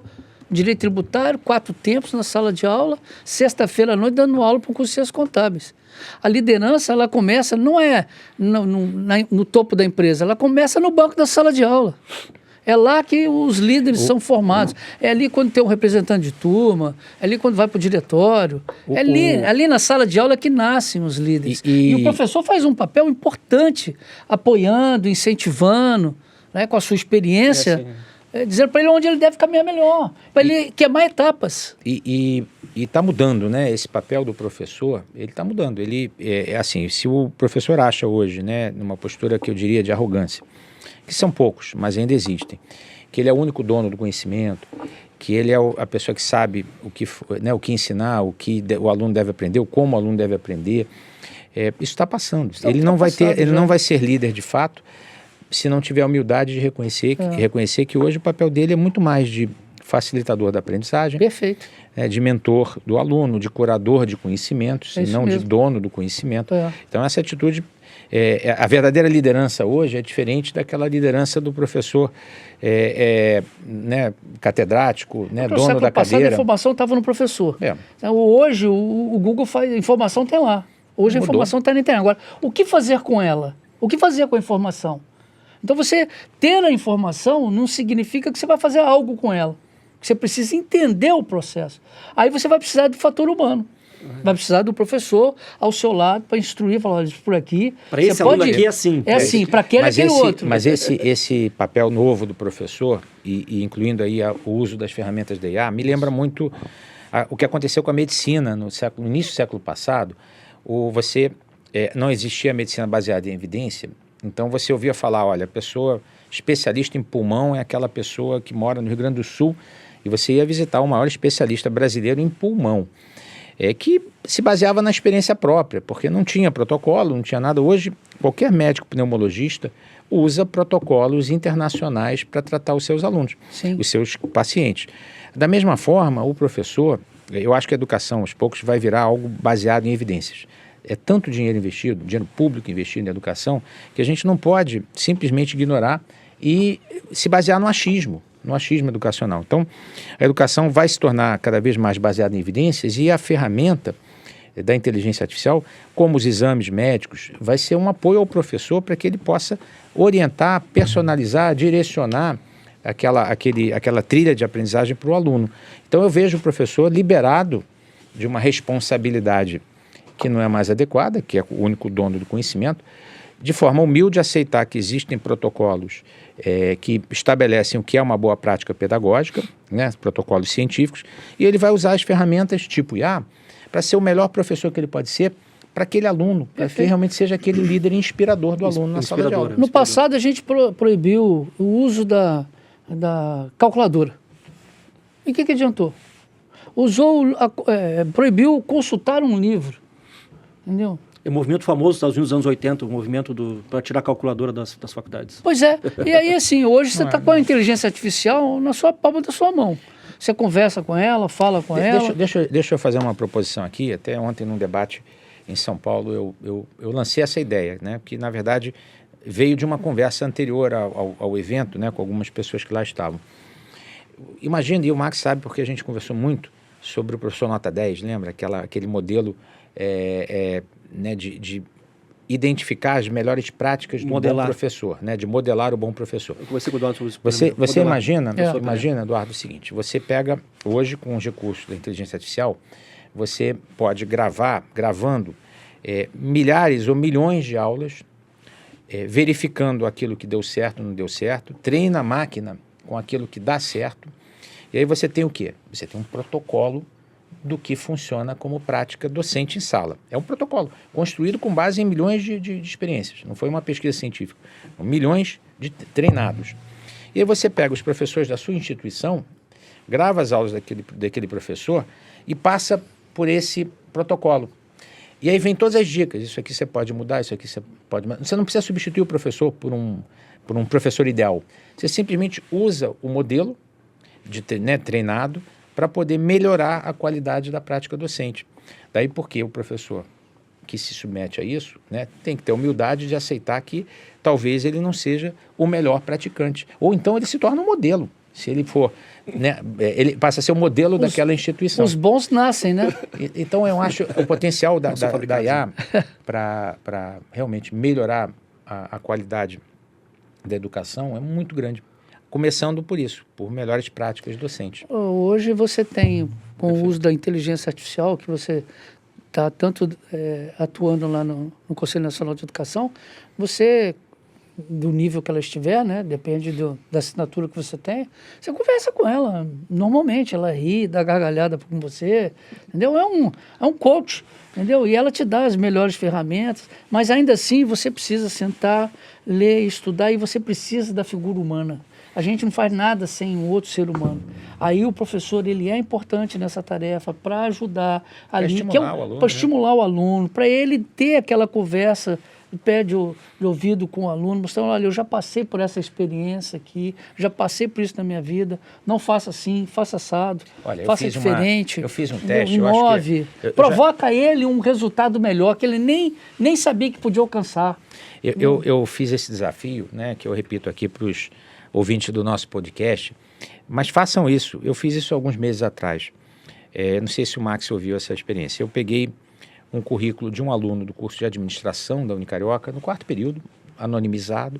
Direito tributário, 4 tempos na sala de aula, sexta-feira à noite dando aula para o curso de Ciências Contábeis. A liderança, ela começa, não é no topo da empresa, ela começa no banco da sala de aula. É lá que os líderes são formados. É ali quando tem um representante de turma, é ali quando vai para o diretório. Ali na sala de aula que nascem os líderes. E o professor faz um papel importante, apoiando, incentivando, né, com a sua experiência, dizendo para ele onde ele deve caminhar melhor, para ele queimar etapas. E está mudando, né? Esse papel do professor, ele está mudando. Ele assim, se o professor acha hoje, né, numa postura que eu diria de arrogância, que são poucos, mas ainda existem, que ele é o único dono do conhecimento, que ele é a pessoa que sabe o que ensinar, o que o aluno deve aprender, como o aluno deve aprender, isso está passando. Ele não vai ser líder de fato se não tiver a humildade de reconhecer que hoje o papel dele é muito mais de facilitador da aprendizagem. Perfeito. De mentor do aluno, de curador de conhecimentos, e não de dono do conhecimento. Então essa atitude, a verdadeira liderança hoje é diferente daquela liderança do professor né, catedrático, né, dono da cadeira. A informação estava no professor. Então, hoje o Google faz, a informação tem lá. Hoje a informação está na internet. Agora, o que fazer com ela? O que fazer com a informação? Então você ter a informação não significa que você vai fazer algo com ela. Você precisa entender o processo. Aí você vai precisar do fator humano. Vai precisar do professor ao seu lado para instruir, falar, olha, por aqui... Para esse aluno aqui é assim. É assim, para aquele é aquele outro. Mas esse papel novo do professor, e incluindo aí o uso das ferramentas da IA, me lembra muito o que aconteceu com a medicina no início do século passado. Não existia medicina baseada em evidência, então você ouvia falar, olha, a pessoa especialista em pulmão é aquela pessoa que mora no Rio Grande do Sul, e você ia visitar o maior especialista brasileiro em pulmão, que se baseava na experiência própria, porque não tinha protocolo, não tinha nada. Hoje, qualquer médico pneumologista usa protocolos internacionais para tratar os seus alunos, os seus pacientes. Da mesma forma, o professor, eu acho que a educação, aos poucos, vai virar algo baseado em evidências. É tanto dinheiro investido, dinheiro público investido em educação, que a gente não pode simplesmente ignorar e se basear no achismo educacional. Então, a educação vai se tornar cada vez mais baseada em evidências, e a ferramenta da inteligência artificial, como os exames médicos, vai ser um apoio ao professor para que ele possa orientar, personalizar, direcionar aquela trilha de aprendizagem para o aluno. Então, eu vejo o professor liberado de uma responsabilidade que não é mais adequada, que é o único dono do conhecimento, de forma humilde aceitar que existem protocolos que estabelecem o que é uma boa prática pedagógica, né, protocolos científicos, e ele vai usar as ferramentas tipo IA para ser o melhor professor que ele pode ser para aquele aluno, para que realmente seja aquele líder inspirador do aluno na sala de aula. No passado, a gente proibiu o uso da calculadora. E o que adiantou? Proibiu consultar um livro. Entendeu? É um movimento famoso nos Estados Unidos, nos anos 80, o movimento para tirar a calculadora das faculdades. Pois é. E aí, assim, hoje você está com a inteligência artificial na sua palma da sua mão. Você conversa com ela, fala com ela. Deixa eu fazer uma proposição aqui. Até ontem, num debate em São Paulo, eu lancei essa ideia, né? Que, na verdade, veio de uma conversa anterior ao evento, né? Com algumas pessoas que lá estavam. Imagina, e o Max sabe porque a gente conversou muito sobre o professor Nota 10, lembra? Aquele modelo né, de identificar as melhores práticas do bom professor, né, de modelar o bom professor. Eu conversei com o Eduardo sobre isso. Você imagina, Eduardo, o seguinte: você pega hoje, com os recursos da inteligência artificial, você pode gravando milhares ou milhões de aulas, verificando aquilo que deu certo, não deu certo, treina a máquina com aquilo que dá certo, e aí você tem o quê? Você tem um protocolo do que funciona como prática docente em sala. É um protocolo construído com base em milhões de experiências, não foi uma pesquisa científica, milhões de treinados. E aí você pega os professores da sua instituição, grava as aulas daquele professor e passa por esse protocolo. E aí vem todas as dicas, isso aqui você pode mudar, isso aqui você pode mudar. Você não precisa substituir o professor por um professor ideal. Você simplesmente usa o modelo treinado para poder melhorar a qualidade da prática docente. Daí porque o professor que se submete a isso, tem que ter humildade de aceitar que talvez ele não seja o melhor praticante. Ou então ele se torna um modelo. Se ele for, ele passa a ser o modelo daquela instituição. Os bons nascem, né? Então eu acho o potencial da IA para realmente melhorar a qualidade da educação é muito grande. Começando por isso, por melhores práticas docentes. Hoje você tem, com o uso da inteligência artificial, que você está tanto atuando lá no Conselho Nacional de Educação, você, do nível que ela estiver, depende da assinatura que você tem, você conversa com ela normalmente, ela ri, dá gargalhada com você, entendeu? É um coach, entendeu? E ela te dá as melhores ferramentas, mas ainda assim você precisa sentar, ler, estudar, e você precisa da figura humana. A gente não faz nada sem um outro ser humano. Aí o professor, ele é importante nessa tarefa para ajudar ali, para estimular o aluno, para ele ter aquela conversa de pé de ouvido com o aluno, mostrando, olha, eu já passei por essa experiência aqui, já passei por isso na minha vida, não faça assim, faça assado, faça diferente. Eu fiz um teste, inove, provoca ele um resultado melhor, que ele nem sabia que podia alcançar. Eu fiz esse desafio, que eu repito aqui para os ouvintes do nosso podcast, mas façam isso. Eu fiz isso alguns meses atrás. Não sei se o Max ouviu essa experiência. Eu peguei um currículo de um aluno do curso de administração da Unicarioca, no 4º período, anonimizado.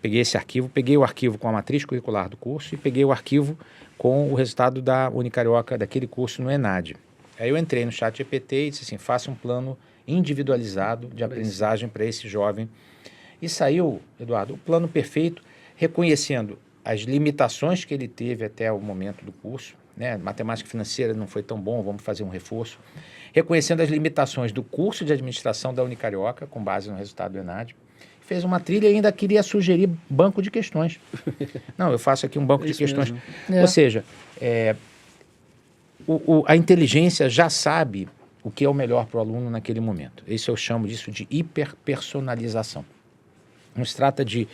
Peguei esse arquivo, peguei o arquivo com a matriz curricular do curso e peguei o arquivo com o resultado da Unicarioca daquele curso no ENAD. Aí eu entrei no ChatGPT e disse assim, faça um plano individualizado de aprendizagem para esse jovem. E saiu, Eduardo, o plano perfeito, reconhecendo as limitações que ele teve até o momento do curso, matemática financeira não foi tão bom, vamos fazer um reforço, reconhecendo as limitações do curso de administração da Unicarioca, com base no resultado do ENAD, fez uma trilha e ainda queria sugerir banco de questões. Não, eu faço aqui um banco de questões. Ou seja, a inteligência já sabe o que é o melhor para o aluno naquele momento. Isso eu chamo disso de hiperpersonalização. Não se trata de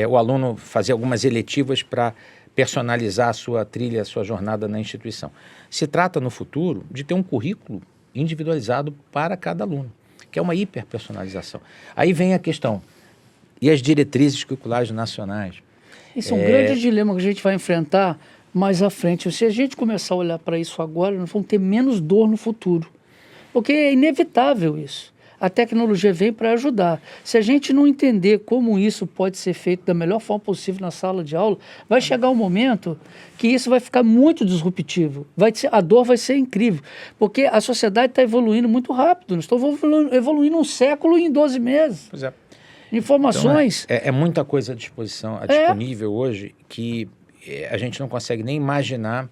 o aluno fazer algumas eletivas para personalizar a sua trilha, a sua jornada na instituição. Se trata, no futuro, de ter um currículo individualizado para cada aluno, que é uma hiperpersonalização. Aí vem a questão, e as diretrizes curriculares nacionais? Isso é um grande dilema que a gente vai enfrentar mais à frente. Se a gente começar a olhar para isso agora, nós vamos ter menos dor no futuro, porque é inevitável isso. A tecnologia vem para ajudar. Se a gente não entender como isso pode ser feito da melhor forma possível na sala de aula, vai chegar um momento que isso vai ficar muito disruptivo. A dor vai ser incrível, porque a sociedade está evoluindo muito rápido. Nós estamos evoluindo um século em 12 meses. Pois é. Informações. Então, é muita coisa à disposição, disponível hoje, que a gente não consegue nem imaginar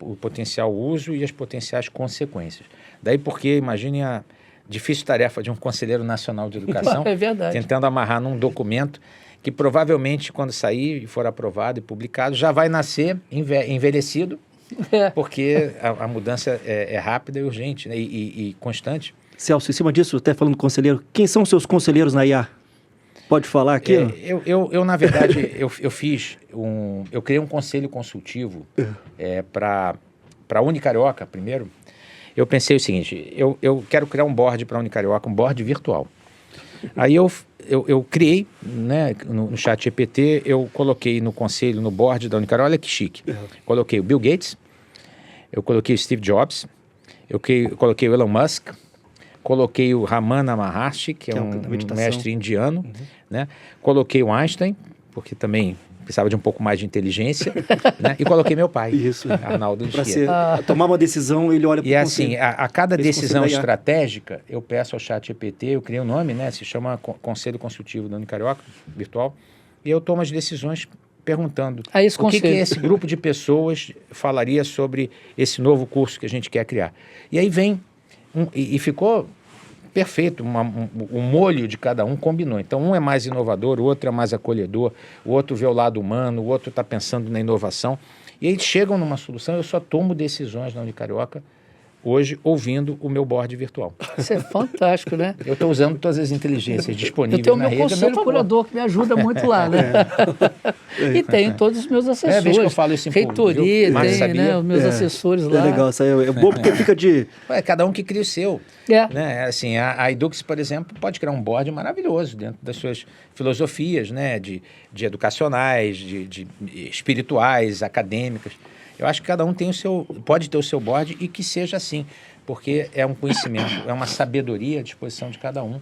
o potencial uso e as potenciais consequências. Daí porque, imagine a difícil tarefa de um conselheiro nacional de educação, tentando amarrar num documento que provavelmente, quando sair e for aprovado e publicado, já vai nascer envelhecido, porque a mudança é rápida e urgente, e constante. Celso, em cima disso, até falando conselheiro, quem são seus conselheiros na IA? Pode falar aqui? Eu na verdade, eu criei um conselho consultivo para a Unicarioca, primeiro. Eu pensei o seguinte, eu quero criar um board para a Unicarioca, um board virtual. Aí eu criei, no ChatGPT, eu coloquei no conselho, no board da Unicarioca, olha que chique. Coloquei o Bill Gates, eu coloquei o Steve Jobs, eu coloquei o Elon Musk, coloquei o Ramana Maharshi, que é um mestre indiano, coloquei o Einstein, porque também precisava de um pouco mais de inteligência, né? E coloquei meu pai, Isso. Arnaldo Para Anchieta. tomar uma decisão, ele olha para o E assim, conselho. a cada Esse decisão conselho da IA. estratégica, eu peço ao ChatGPT, eu criei um nome, né? Se chama Conselho Consultivo da Unicarioca, virtual, e eu tomo as decisões perguntando A esse o que conselho. esse grupo de pessoas falaria sobre esse novo curso que a gente quer criar. E aí vem, e ficou perfeito, o molho de cada um combinou. Então, um é mais inovador, o outro é mais acolhedor, o outro vê o lado humano, o outro está pensando na inovação. E aí chegam numa solução, eu só tomo decisões na Unicarioca hoje ouvindo o meu board virtual. Isso é fantástico, né? Eu estou usando todas as inteligências Eu disponíveis tenho o na meu rede. a meu conselho favor. curador, que me ajuda muito lá, né? E tenho todos os meus assessores. vez que eu falo isso em público, reitoria, viu? Mas tem, sabia? né, os meus assessores lá. É legal, isso aí é bom porque fica de... É cada um que cria o seu. É. Né? Assim, a Edux, por exemplo, pode criar um board maravilhoso dentro das suas filosofias, né? de educacionais, de espirituais, acadêmicas. Eu acho que cada um tem pode ter o seu board e que seja assim, porque é um conhecimento, é uma sabedoria à disposição de cada um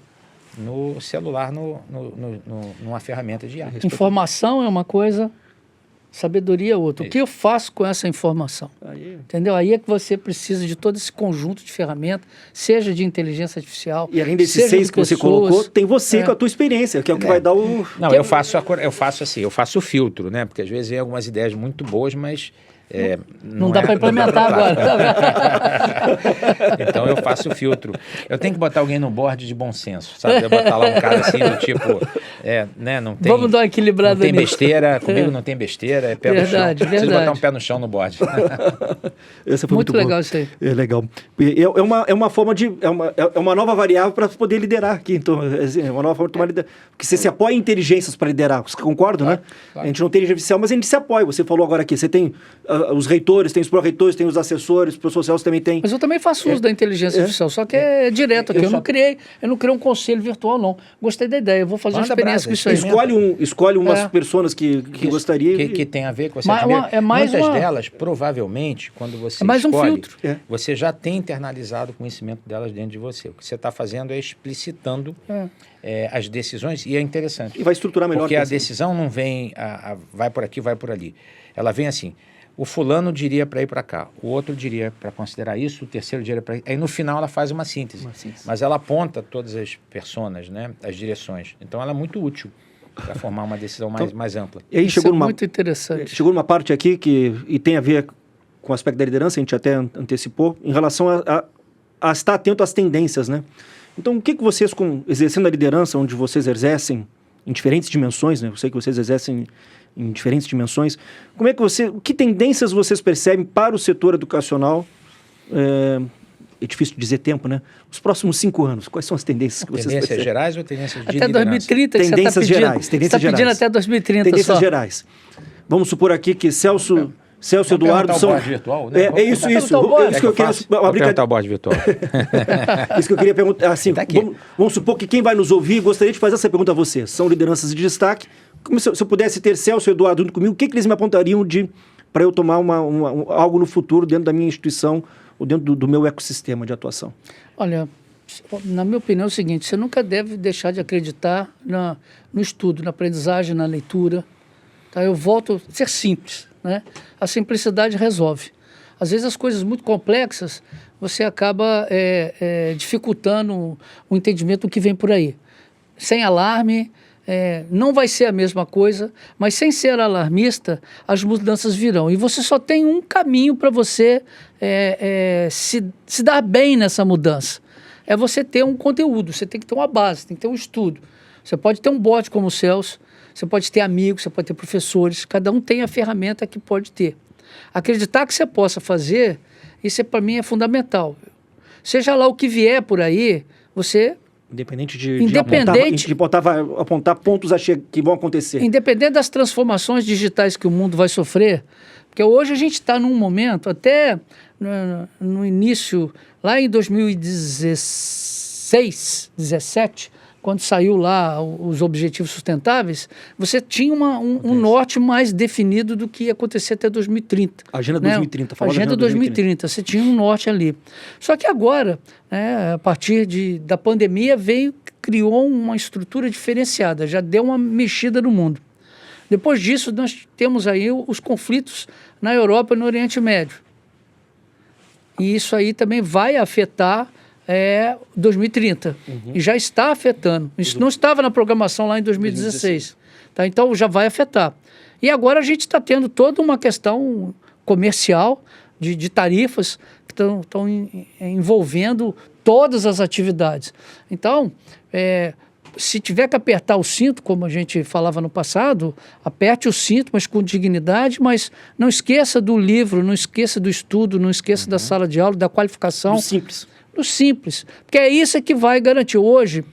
no celular, numa ferramenta de IA. Informação é uma coisa, sabedoria é outra. O que eu faço com essa informação? Aí. Entendeu? Aí é que você precisa de todo esse conjunto de ferramentas, seja de inteligência artificial, E além desses seja 6 de que você pessoas. colocou, tem você com a tua experiência, que é o que vai dar o... Não, eu faço assim, eu faço o filtro, né? Porque às vezes vem algumas ideias muito boas, mas Não dá para implementar agora. Então eu faço o filtro. Eu tenho que botar alguém no board de bom senso, sabe? Eu botar lá um cara assim do tipo, né? Não tem, Vamos dar uma equilibrada não tem nisso. besteira, comigo não tem besteira, é pé no chão. Verdade, Preciso verdade. botar um pé no chão no board. Essa foi Muito boa. legal isso aí. É legal. É uma forma de... É uma nova variável para poder liderar aqui. Então, é uma nova forma de tomar liderança. Porque você se apoia em inteligências para liderar. Você concorda, né? Claro. A gente não tem inteligência artificial, mas a gente se apoia. Você falou agora aqui, você tem os reitores, tem os pró-reitores, tem os assessores, o professor Celso também tem. Mas eu também faço uso da inteligência artificial, só que é direto aqui. Eu não criei um conselho virtual, não. Gostei da ideia, eu vou fazer uma Manda experiência brasa, com isso aí. Escolhe umas É. pessoas que gostaria. Que tem a ver com essa Mas atividade. é mais Muitas uma- delas, provavelmente, quando você É mais um escolhe, filtro. É. você já tem internalizado o conhecimento delas dentro de você. O que você está fazendo é explicitando as decisões, e é interessante. E vai estruturar melhor. Porque a pensando. decisão não vem, vai por aqui, vai por ali. Ela vem assim, o fulano diria para ir para cá, o outro diria para considerar isso, o terceiro diria para... Aí no final ela faz uma síntese. Mas ela aponta todas as personas, né, as direções. Então ela é muito útil para formar uma decisão mais ampla. E aí Isso chegou é numa, muito interessante. chegou numa parte aqui e tem a ver com o aspecto da liderança, a gente até antecipou, em relação a estar atento às tendências, né? Então, o que vocês, exercendo a liderança, onde vocês exercem em diferentes dimensões, né? Eu sei que vocês exercem em diferentes dimensões. Que tendências vocês percebem para o setor educacional? É difícil dizer tempo, né? Os próximos 5 anos, quais são as tendências que vocês Tendências percebem? gerais ou tendências de Até liderança? 2030 que você está Tendências pedindo. gerais, tendências Você está pedindo gerais. até 2030 Tendências só. gerais. Vamos supor aqui que Celso Vamos Eduardo perguntar o são... board virtual, né? É isso. perguntar o board. Isso que eu queria... Vou perguntar o board virtual. Isso que eu queria perguntar, assim, Tá aqui. vamos supor que quem vai nos ouvir gostaria de fazer essa pergunta a vocês. São lideranças de destaque. Como se eu pudesse ter Celso e Eduardo junto comigo, o que eles me apontariam para eu tomar algo no futuro dentro da minha instituição ou dentro do meu ecossistema de atuação? Olha, na minha opinião é o seguinte, você nunca deve deixar de acreditar no estudo, na aprendizagem, na leitura. Tá? Eu volto a ser simples, né? A simplicidade resolve. Às vezes as coisas muito complexas, você acaba dificultando o entendimento do que vem por aí. Sem alarme, não vai ser a mesma coisa, mas sem ser alarmista, as mudanças virão. E você só tem um caminho para você se dar bem nessa mudança. É você ter um conteúdo, você tem que ter uma base, tem que ter um estudo. Você pode ter um board como o Celso, você pode ter amigos, você pode ter professores, cada um tem a ferramenta que pode ter. Acreditar que você possa fazer, isso para mim é fundamental. Seja lá o que vier por aí, você... Independente de apontar pontos que vão acontecer. Independente das transformações digitais que o mundo vai sofrer, porque hoje a gente está num momento, até no início, lá em 2016, 17, quando saiu lá os Objetivos Sustentáveis, você tinha um norte mais definido do que ia acontecer até 2030. Agenda né? 2030, falando da Agenda 2030, você tinha um norte ali. Só que agora, né, a partir da pandemia, criou uma estrutura diferenciada, já deu uma mexida no mundo. Depois disso, nós temos aí os conflitos na Europa e no Oriente Médio. E isso aí também vai afetar 2030. E já está afetando. Isso não estava na programação lá em 2016. Tá? Então já vai afetar. E agora a gente está tendo toda uma questão comercial de tarifas que estão envolvendo todas as atividades. Então, se tiver que apertar o cinto, como a gente falava no passado, aperte o cinto, mas com dignidade, mas não esqueça do livro, não esqueça do estudo, não esqueça da sala de aula, da qualificação. Do simples. Do simples. Porque é isso que vai garantir. Hoje,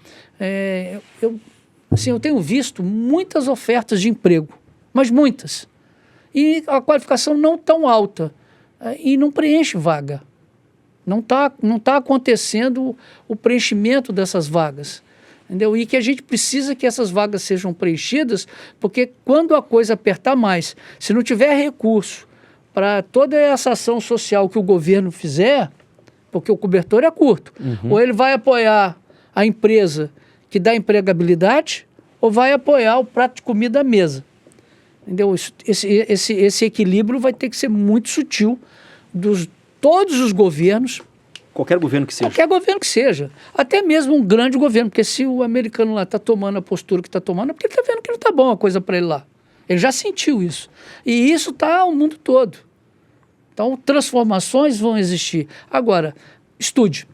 eu tenho visto muitas ofertas de emprego, mas muitas. E a qualificação não tão alta. E não preenche vaga. Não tá acontecendo o preenchimento dessas vagas. Entendeu? E que a gente precisa que essas vagas sejam preenchidas, porque quando a coisa apertar mais, se não tiver recurso para toda essa ação social que o governo fizer, porque o cobertor é curto, ou ele vai apoiar a empresa que dá empregabilidade, ou vai apoiar o prato de comida à mesa. Entendeu? Esse equilíbrio vai ter que ser muito sutil todos os governos. Qualquer governo que seja. Qualquer governo que seja. Até mesmo um grande governo, porque se o americano lá está tomando a postura que está tomando, é porque ele está vendo que não está bom a coisa para ele lá. Ele já sentiu isso. E isso está o mundo todo. Então, transformações vão existir. Agora, estude.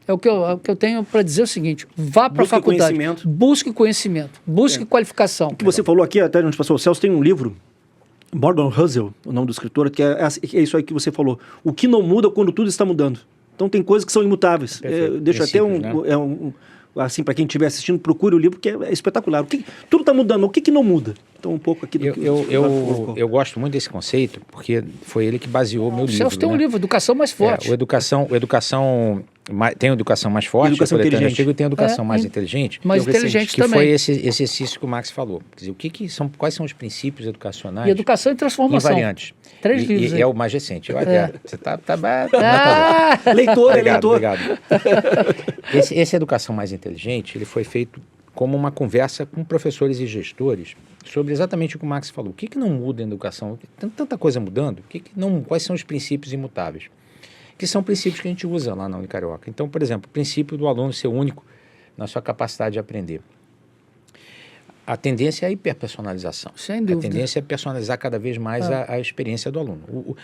É o que eu tenho para dizer o seguinte: vá para a faculdade. Busque conhecimento. Busque qualificação. O que você falou aqui, até onde passou o Celso, tem um livro, Morgan Housel, o nome do escritor, que é isso aí que você falou. O que não muda quando tudo está mudando. Então tem coisas que são imutáveis. Deixa até assim, para quem estiver assistindo, procure o livro, que é espetacular. Tudo está mudando, mas o que não muda? Então, um pouco aqui do que eu gosto muito desse conceito, porque foi ele que baseou meu livro. O Celso tem um livro, Educação Mais Forte. Tem a Educação Mais Forte, Educação Inteligente. E tem a Educação Mais Inteligente. Mais inteligente que também. Foi esse exercício que o Max falou. Quer dizer, quais são os princípios educacionais? E Educação e Transformação. Invariantes. 3 livros. E é o mais recente. Você está leitor, Obrigado. Esse Educação Mais Inteligente, ele foi feito como uma conversa com professores e gestores sobre exatamente o que o Max falou. O que não muda na educação? Tem tanta coisa mudando. Quais são os princípios imutáveis? Que são princípios que a gente usa lá na Unicarioca. Então, por exemplo, o princípio do aluno ser único na sua capacidade de aprender. A tendência é a hiperpersonalização. Sem dúvida. A tendência é personalizar cada vez mais a experiência do aluno.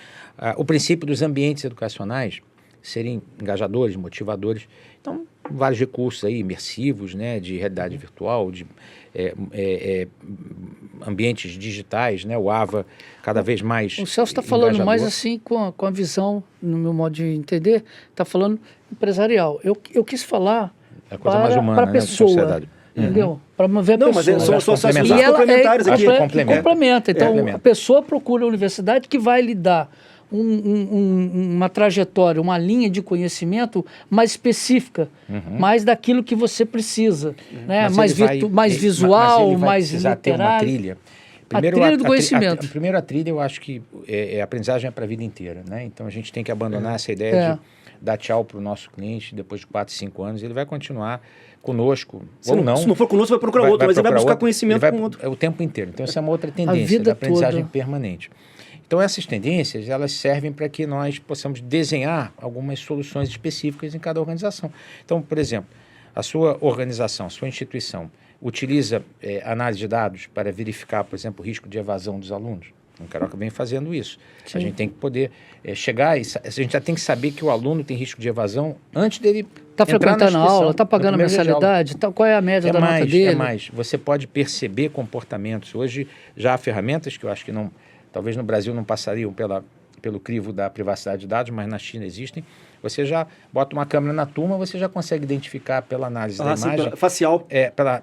O princípio dos ambientes educacionais serem engajadores, motivadores. Então, vários recursos aí, imersivos, né, de realidade virtual, de ambientes digitais, né, o AVA cada vez mais O Celso está falando mais assim com a visão, no meu modo de entender, está falando empresarial. Eu quis falar para a pessoa, entendeu? Para mover a pessoa. Não, mas são e ela complementares aqui. Complementa. Então, a pessoa procura a universidade que vai lhe dar uma trajetória, uma linha de conhecimento mais específica, mais daquilo que você precisa, né? Mais visual, mais literário. Ter uma trilha. Primeiro, a trilha do conhecimento. Primeiro, a trilha, eu acho que a aprendizagem é para a vida inteira, né? Então, a gente tem que abandonar essa ideia de dar tchau para o nosso cliente depois de 4, 5 anos. Ele vai continuar conosco, ou não. Se não for conosco, vai procurar outro, mas ele vai buscar conhecimento com outro. É o tempo inteiro. Então, essa é uma outra tendência da aprendizagem permanente. Então, essas tendências, elas servem para que nós possamos desenhar algumas soluções específicas em cada organização. Então, por exemplo, a sua organização, a sua instituição, utiliza análise de dados para verificar, por exemplo, o risco de evasão dos alunos? O Unicarioca vem fazendo isso. Sim. A gente tem que poder chegar e a gente já tem que saber que o aluno tem risco de evasão antes dele está frequentando a aula, está pagando a mensalidade, qual é a média da nota dele? Você pode perceber comportamentos. Hoje já há ferramentas que eu acho que não... Talvez no Brasil não passariam pelo crivo da privacidade de dados, mas na China existem. Você já bota uma câmera na turma, você já consegue identificar pela análise da imagem. Facial.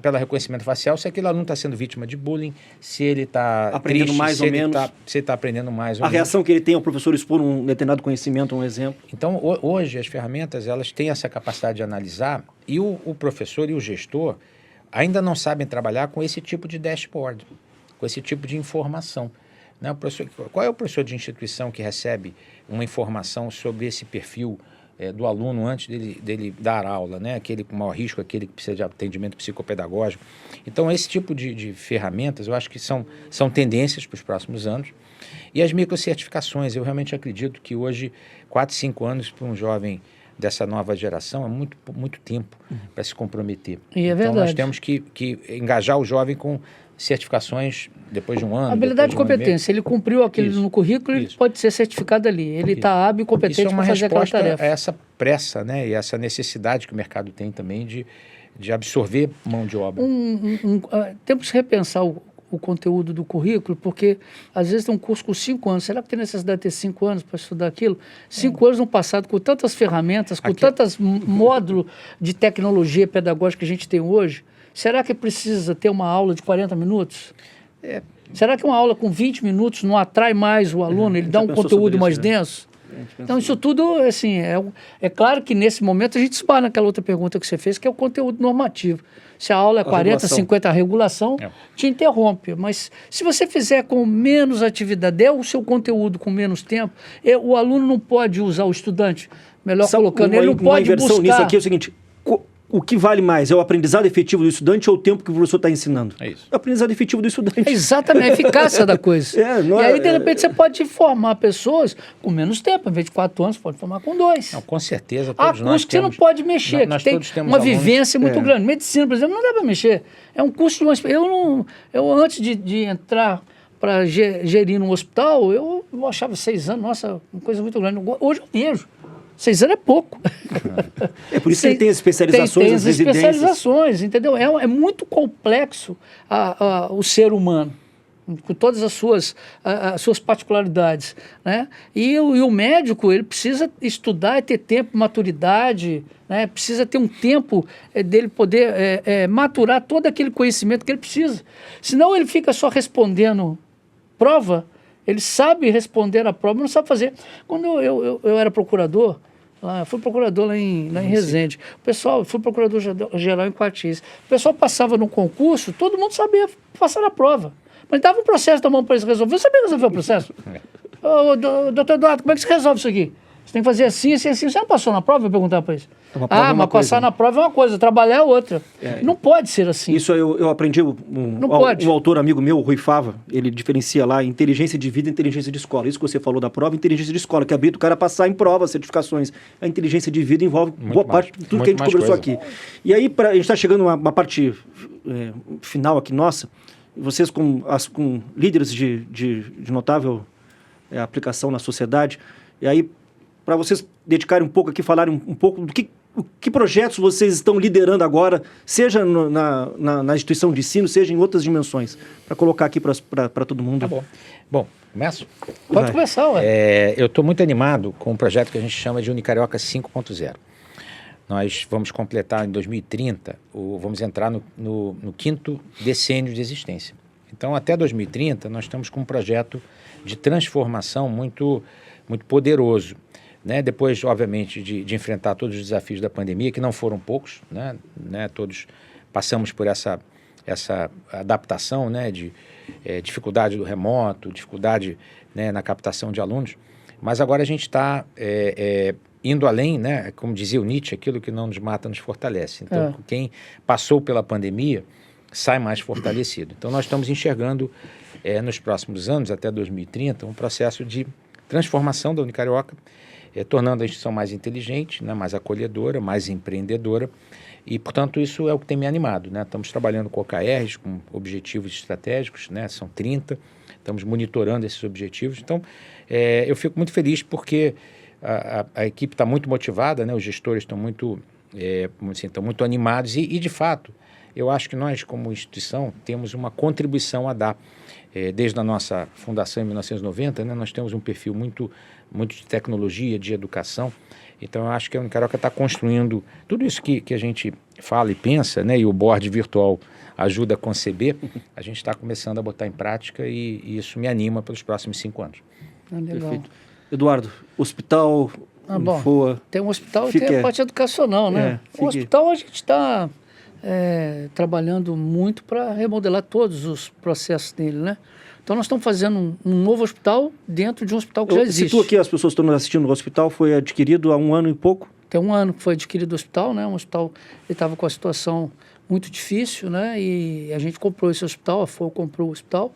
Pela reconhecimento facial, se aquele aluno está sendo vítima de bullying, se ele está aprendendo triste, mais ou menos. Se ele está aprendendo mais ou menos. A reação que ele tem ao professor expor um determinado conhecimento, um exemplo. Então, hoje, as ferramentas, elas têm essa capacidade de analisar e o professor e o gestor ainda não sabem trabalhar com esse tipo de dashboard, com esse tipo de informação. Né? Qual é o professor de instituição que recebe uma informação sobre esse perfil do aluno antes dele dar aula, né? Aquele com maior risco, aquele que precisa de atendimento psicopedagógico. Então, esse tipo de ferramentas, eu acho que são tendências para os próximos anos. E as microcertificações, eu realmente acredito que hoje, 4, 5 anos para um jovem dessa nova geração é muito tempo para se comprometer. E é então, verdade. nós temos que engajar o jovem com certificações depois de um ano. Habilidade e competência. Ele cumpriu aquilo no currículo, ele pode ser certificado ali. Ele está hábil e competente para fazer aquela tarefa. Isso é uma resposta a essa pressa, né? E essa necessidade que o mercado tem também de absorver mão de obra. Temos que repensar o conteúdo do currículo, porque às vezes tem um curso com 5 anos. Será que tem necessidade de ter 5 anos para estudar aquilo? 5 anos no passado, com tantas ferramentas, com tantos módulos de tecnologia pedagógica que a gente tem hoje, será que precisa ter uma aula de 40 minutos? Será que uma aula com 20 minutos não atrai mais o aluno? Ele dá um conteúdo mais denso? Então, isso tudo, assim, é claro que nesse momento a gente esbarra naquela outra pergunta que você fez, que é o conteúdo normativo. Se a aula é 40, regulação. 50, a regulação te interrompe. Mas se você fizer com menos atividade, der o seu conteúdo com menos tempo, o aluno não pode usar o estudante, melhor colocando, ele não pode buscar... Uma inversão nisso aqui é o seguinte... O que vale mais? É o aprendizado efetivo do estudante ou o tempo que o professor está ensinando? É isso. É o aprendizado efetivo do estudante. É exatamente, a eficácia da coisa. E aí, de repente, você pode formar pessoas com menos tempo. Em vez de 4 anos, você pode formar com 2. Não, com certeza, todos nós curso que você não pode mexer, nós que tem uma alunos, vivência muito grande. Medicina, por exemplo, não dá para mexer. É um curso de uma... Eu antes de entrar para gerir num hospital, eu achava 6 anos, nossa, uma coisa muito grande. Hoje eu vejo. 6 anos é pouco. É por isso que ele tem as especializações, as especializações, entendeu? É muito complexo o ser humano, com todas as suas particularidades, né? E o médico, ele precisa estudar e ter tempo, maturidade, né? Precisa ter um tempo dele poder maturar todo aquele conhecimento que ele precisa. Senão ele fica só respondendo prova. Ele sabe responder a prova, mas não sabe fazer. Quando eu era procurador, fui procurador lá em Resende. O pessoal, fui procurador-geral em Coatis. O pessoal passava no concurso, todo mundo sabia passar na prova. Mas dava um processo na mão para eles resolver. Eu sabia resolver o processo. Doutor Eduardo, como é que você resolve isso aqui? Você tem que fazer assim, assim, assim. Você não passou na prova? Eu perguntava para eles. Mas passar na prova é uma coisa, trabalhar é outra. Não pode ser assim. Isso eu aprendi, um autor amigo meu, Rui Fava, ele diferencia lá inteligência de vida e inteligência de escola. Isso que você falou da prova, inteligência de escola, que habilita o cara a passar em provas, certificações. A inteligência de vida envolve boa parte de tudo que a gente conversou aqui. E aí, a gente está chegando a uma parte final aqui nossa, vocês com líderes de notável aplicação na sociedade, e aí, para vocês dedicarem um pouco aqui, falarem um pouco do que projetos vocês estão liderando agora, seja na instituição de ensino, seja em outras dimensões, para colocar aqui para todo mundo. Tá bom. Bom, começo? Pode começar, ué. Eu estou muito animado com um projeto que a gente chama de Unicarioca 5.0. Nós vamos completar em 2030, vamos entrar no 5º decênio de existência. Então, até 2030, nós estamos com um projeto de transformação muito, muito poderoso. Né? Depois, obviamente, de enfrentar todos os desafios da pandemia, que não foram poucos, né? Todos passamos por essa adaptação, né? De dificuldade do remoto, dificuldade, né? Na captação de alunos, mas agora a gente está indo além, né? Como dizia o Nietzsche, aquilo que não nos mata nos fortalece. Então, quem passou pela pandemia sai mais fortalecido. Então, nós estamos enxergando nos próximos anos, até 2030, um processo de transformação da Unicarioca, tornando a instituição mais inteligente, né, mais acolhedora, mais empreendedora, e, portanto, isso é o que tem me animado, né? Estamos trabalhando com OKRs, com objetivos estratégicos, né? São 30, estamos monitorando esses objetivos. Então, eu fico muito feliz porque a equipe está muito motivada, né? Os gestores estão muito animados e, de fato, eu acho que nós, como instituição, temos uma contribuição a dar. Desde a nossa fundação em 1990, né, nós temos um perfil muito de tecnologia, de educação. Então, eu acho que a Unicarioca está construindo tudo isso que a gente fala e pensa, né, e o board virtual ajuda a conceber, a gente está começando a botar em prática e isso me anima pelos próximos 5 anos. Legal. Perfeito. Eduardo, hospital, bom, tem um hospital e tem a parte educacional, né? O hospital a gente está trabalhando muito para remodelar todos os processos dele, né? Então, nós estamos fazendo um novo hospital dentro de um hospital que já existe. Situa aqui, as pessoas que estão nos assistindo no hospital, foi adquirido há 1 ano e pouco? Tem 1 ano que foi adquirido o hospital, né? Um hospital, ele estava com a situação muito difícil, né? E a gente comprou esse hospital, a FOA comprou o hospital,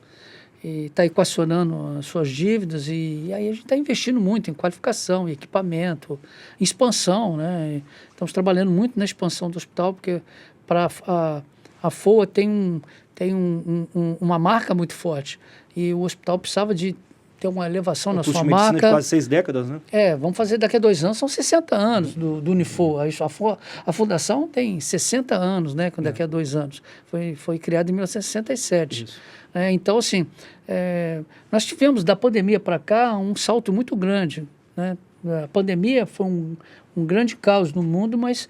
e está equacionando as suas dívidas, e aí a gente está investindo muito em qualificação, em equipamento, em expansão, né? Estamos trabalhando muito na expansão do hospital, porque para a FOA tem uma marca muito forte, e o hospital precisava de ter uma elevação na sua marca. De quase 6 décadas, né? Vamos fazer daqui a 2 anos, são 60 anos do Unifor. A fundação tem 60 anos, né, daqui a 2 anos. Foi criada em 1967. Então, assim, nós tivemos da pandemia para cá um salto muito grande, né? A pandemia foi um grande caos no mundo, mas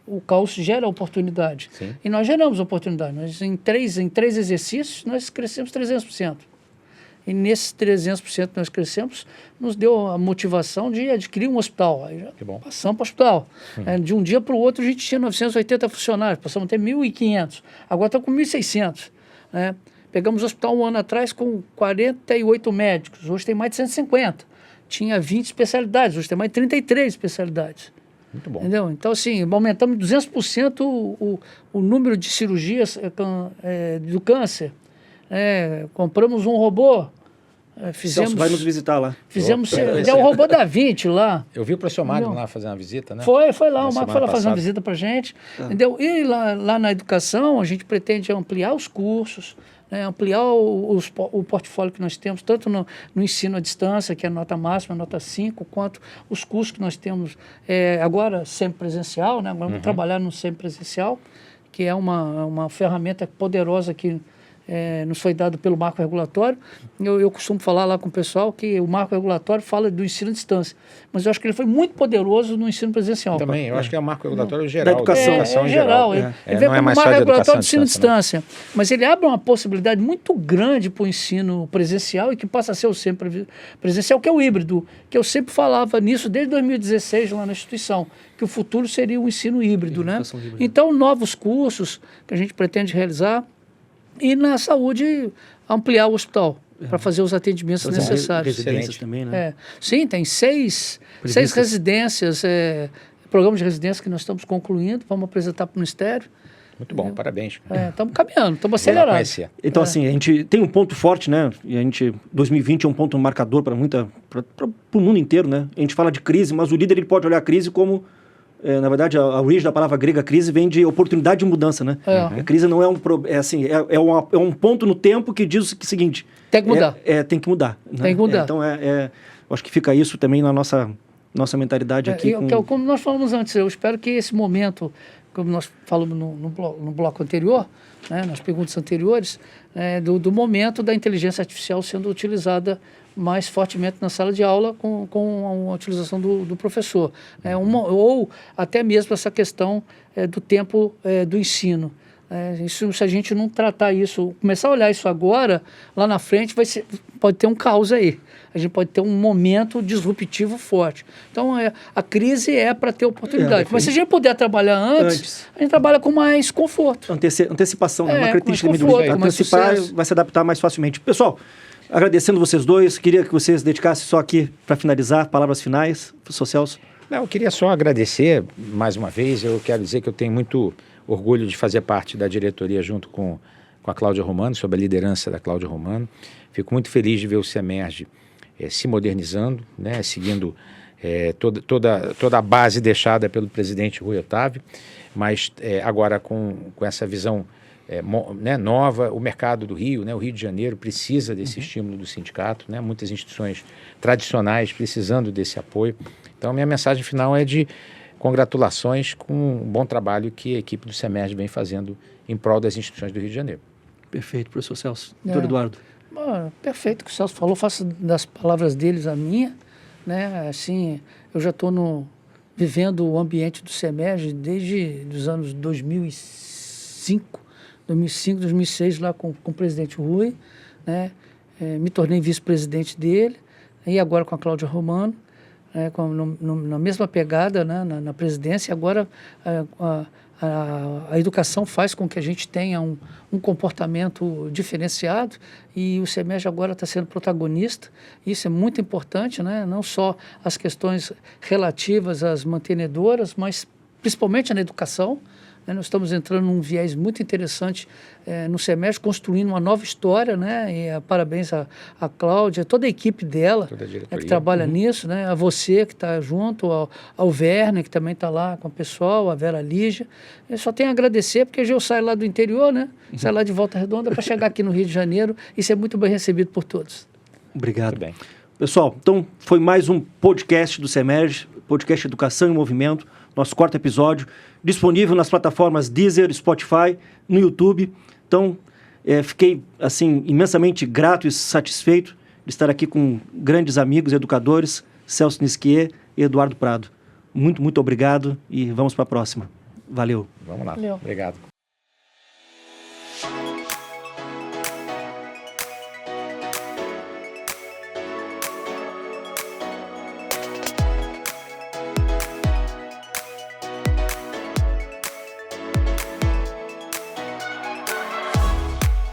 o caos gera oportunidade. Sim. E nós geramos oportunidade. Em três exercícios, nós crescemos 300%. E nesses 300% que nós crescemos, nos deu a motivação de adquirir um hospital. Aí já passamos para o hospital. De um dia para o outro, a gente tinha 980 funcionários, passamos a ter 1.500. Agora está com 1.600. Né? Pegamos o hospital 1 ano atrás com 48 médicos, hoje tem mais de 150. Tinha 20 especialidades, hoje tem mais de 33 especialidades. Muito bom. Entendeu? Então, assim, aumentamos 200% o número de cirurgias do câncer. Compramos um robô. Celso vai nos visitar lá. Fizemos o robô da 20 lá. Eu vi o professor Mário lá fazer uma visita, né? Foi lá, o Mário foi lá fazer uma visita para a gente. Entendeu? E lá na educação, a gente pretende ampliar os cursos, né, ampliar o portfólio que nós temos, tanto no ensino à distância, que é a nota máxima, a nota 5, quanto os cursos que nós temos agora semipresencial, né? Agora vamos trabalhar no semipresencial, que é uma ferramenta poderosa que nos foi dado pelo marco regulatório. Eu costumo falar lá com o pessoal que o marco regulatório fala do ensino à distância, mas eu acho que ele foi muito poderoso no ensino presencial. Também, eu acho que é o marco regulatório geral. Da educação em geral. Ele veio como marco regulatório do ensino à distância, mas ele abre uma possibilidade muito grande para o ensino presencial e que passa a ser o sempre presencial, que é o híbrido, que eu sempre falava nisso desde 2016 lá na instituição, que o futuro seria o ensino híbrido, né? Então, novos cursos que a gente pretende realizar, e na saúde ampliar o hospital para fazer os atendimentos necessários. Residências também, né? Sim, tem seis residências, programas de residência que nós estamos concluindo, vamos apresentar para o Ministério. Muito bom, parabéns. Estamos caminhando, estamos acelerados. Então, assim, a gente tem um ponto forte, né? E 2020 é um ponto marcador para o mundo inteiro, né? A gente fala de crise, mas o líder ele pode olhar a crise como na verdade, a origem da palavra grega crise vem de oportunidade de mudança, né? A crise não é um ponto no tempo que diz o seguinte... Tem que mudar. Tem que mudar. Né? Tem que mudar. Então, acho que fica isso também na nossa mentalidade aqui. Como nós falamos antes, eu espero que esse momento, como nós falamos no bloco anterior, né, nas perguntas anteriores, do momento da inteligência artificial sendo utilizada mais fortemente na sala de aula com a utilização do professor. Ou até mesmo essa questão do tempo do ensino. Isso, se a gente não tratar isso, começar a olhar isso agora, lá na frente pode ter um caos aí. A gente pode ter um momento disruptivo forte. Então, a crise é para ter oportunidade. Mas se a gente puder trabalhar antes, a gente trabalha com mais conforto. Antecipação, né? Uma característica do antecipar, vai se adaptar mais facilmente. Pessoal, agradecendo vocês dois, queria que vocês dedicassem só aqui para finalizar, palavras finais, professor Celso. Não, eu queria só agradecer mais uma vez. Eu quero dizer que eu tenho muito orgulho de fazer parte da diretoria junto com a Cláudia Romano, sob a liderança da Cláudia Romano. Fico muito feliz de ver o Semerge se modernizando, né, seguindo toda a base deixada pelo presidente Rui Otávio, mas agora com essa visão nova. O mercado do Rio, né, o Rio de Janeiro precisa desse estímulo do sindicato, né, muitas instituições tradicionais precisando desse apoio. Então, minha mensagem final é de congratulações com o bom trabalho que a equipe do Semerge vem fazendo em prol das instituições do Rio de Janeiro. Perfeito, professor Celso. Doutor Eduardo. Perfeito o que o Celso falou, faço das palavras deles a minha, né? Assim, eu já estou vivendo o ambiente do Semerge desde os anos 2005, 2006, lá com o presidente Rui, né? Me tornei vice-presidente dele, e agora com a Cláudia Romano, na mesma pegada, né, na presidência. Agora A educação faz com que a gente tenha um comportamento diferenciado e o SEMERGE agora está sendo protagonista. Isso é muito importante, né? Não só as questões relativas às mantenedoras, mas principalmente na educação. Nós estamos entrando num viés muito interessante no SEMERGE, construindo uma nova história, né? E parabéns a Cláudia, toda a equipe dela, toda a que trabalha nisso, né? A você que está junto, ao Werner, que também está lá com o pessoal, a Vera Lígia. Eu só tenho a agradecer, porque eu saio lá do interior, né? Saio lá de Volta Redonda para chegar aqui no Rio de Janeiro e ser muito bem recebido por todos. Obrigado. Muito bem. Pessoal, então foi mais um podcast do SEMERGE, podcast Educação em Movimento, nosso 4º episódio, disponível nas plataformas Deezer, Spotify, no YouTube. Então, fiquei assim imensamente grato e satisfeito de estar aqui com grandes amigos educadores, Celso Nisquier e Eduardo Prado. Muito, muito obrigado e vamos para a próxima. Valeu. Vamos lá. Valeu. Obrigado.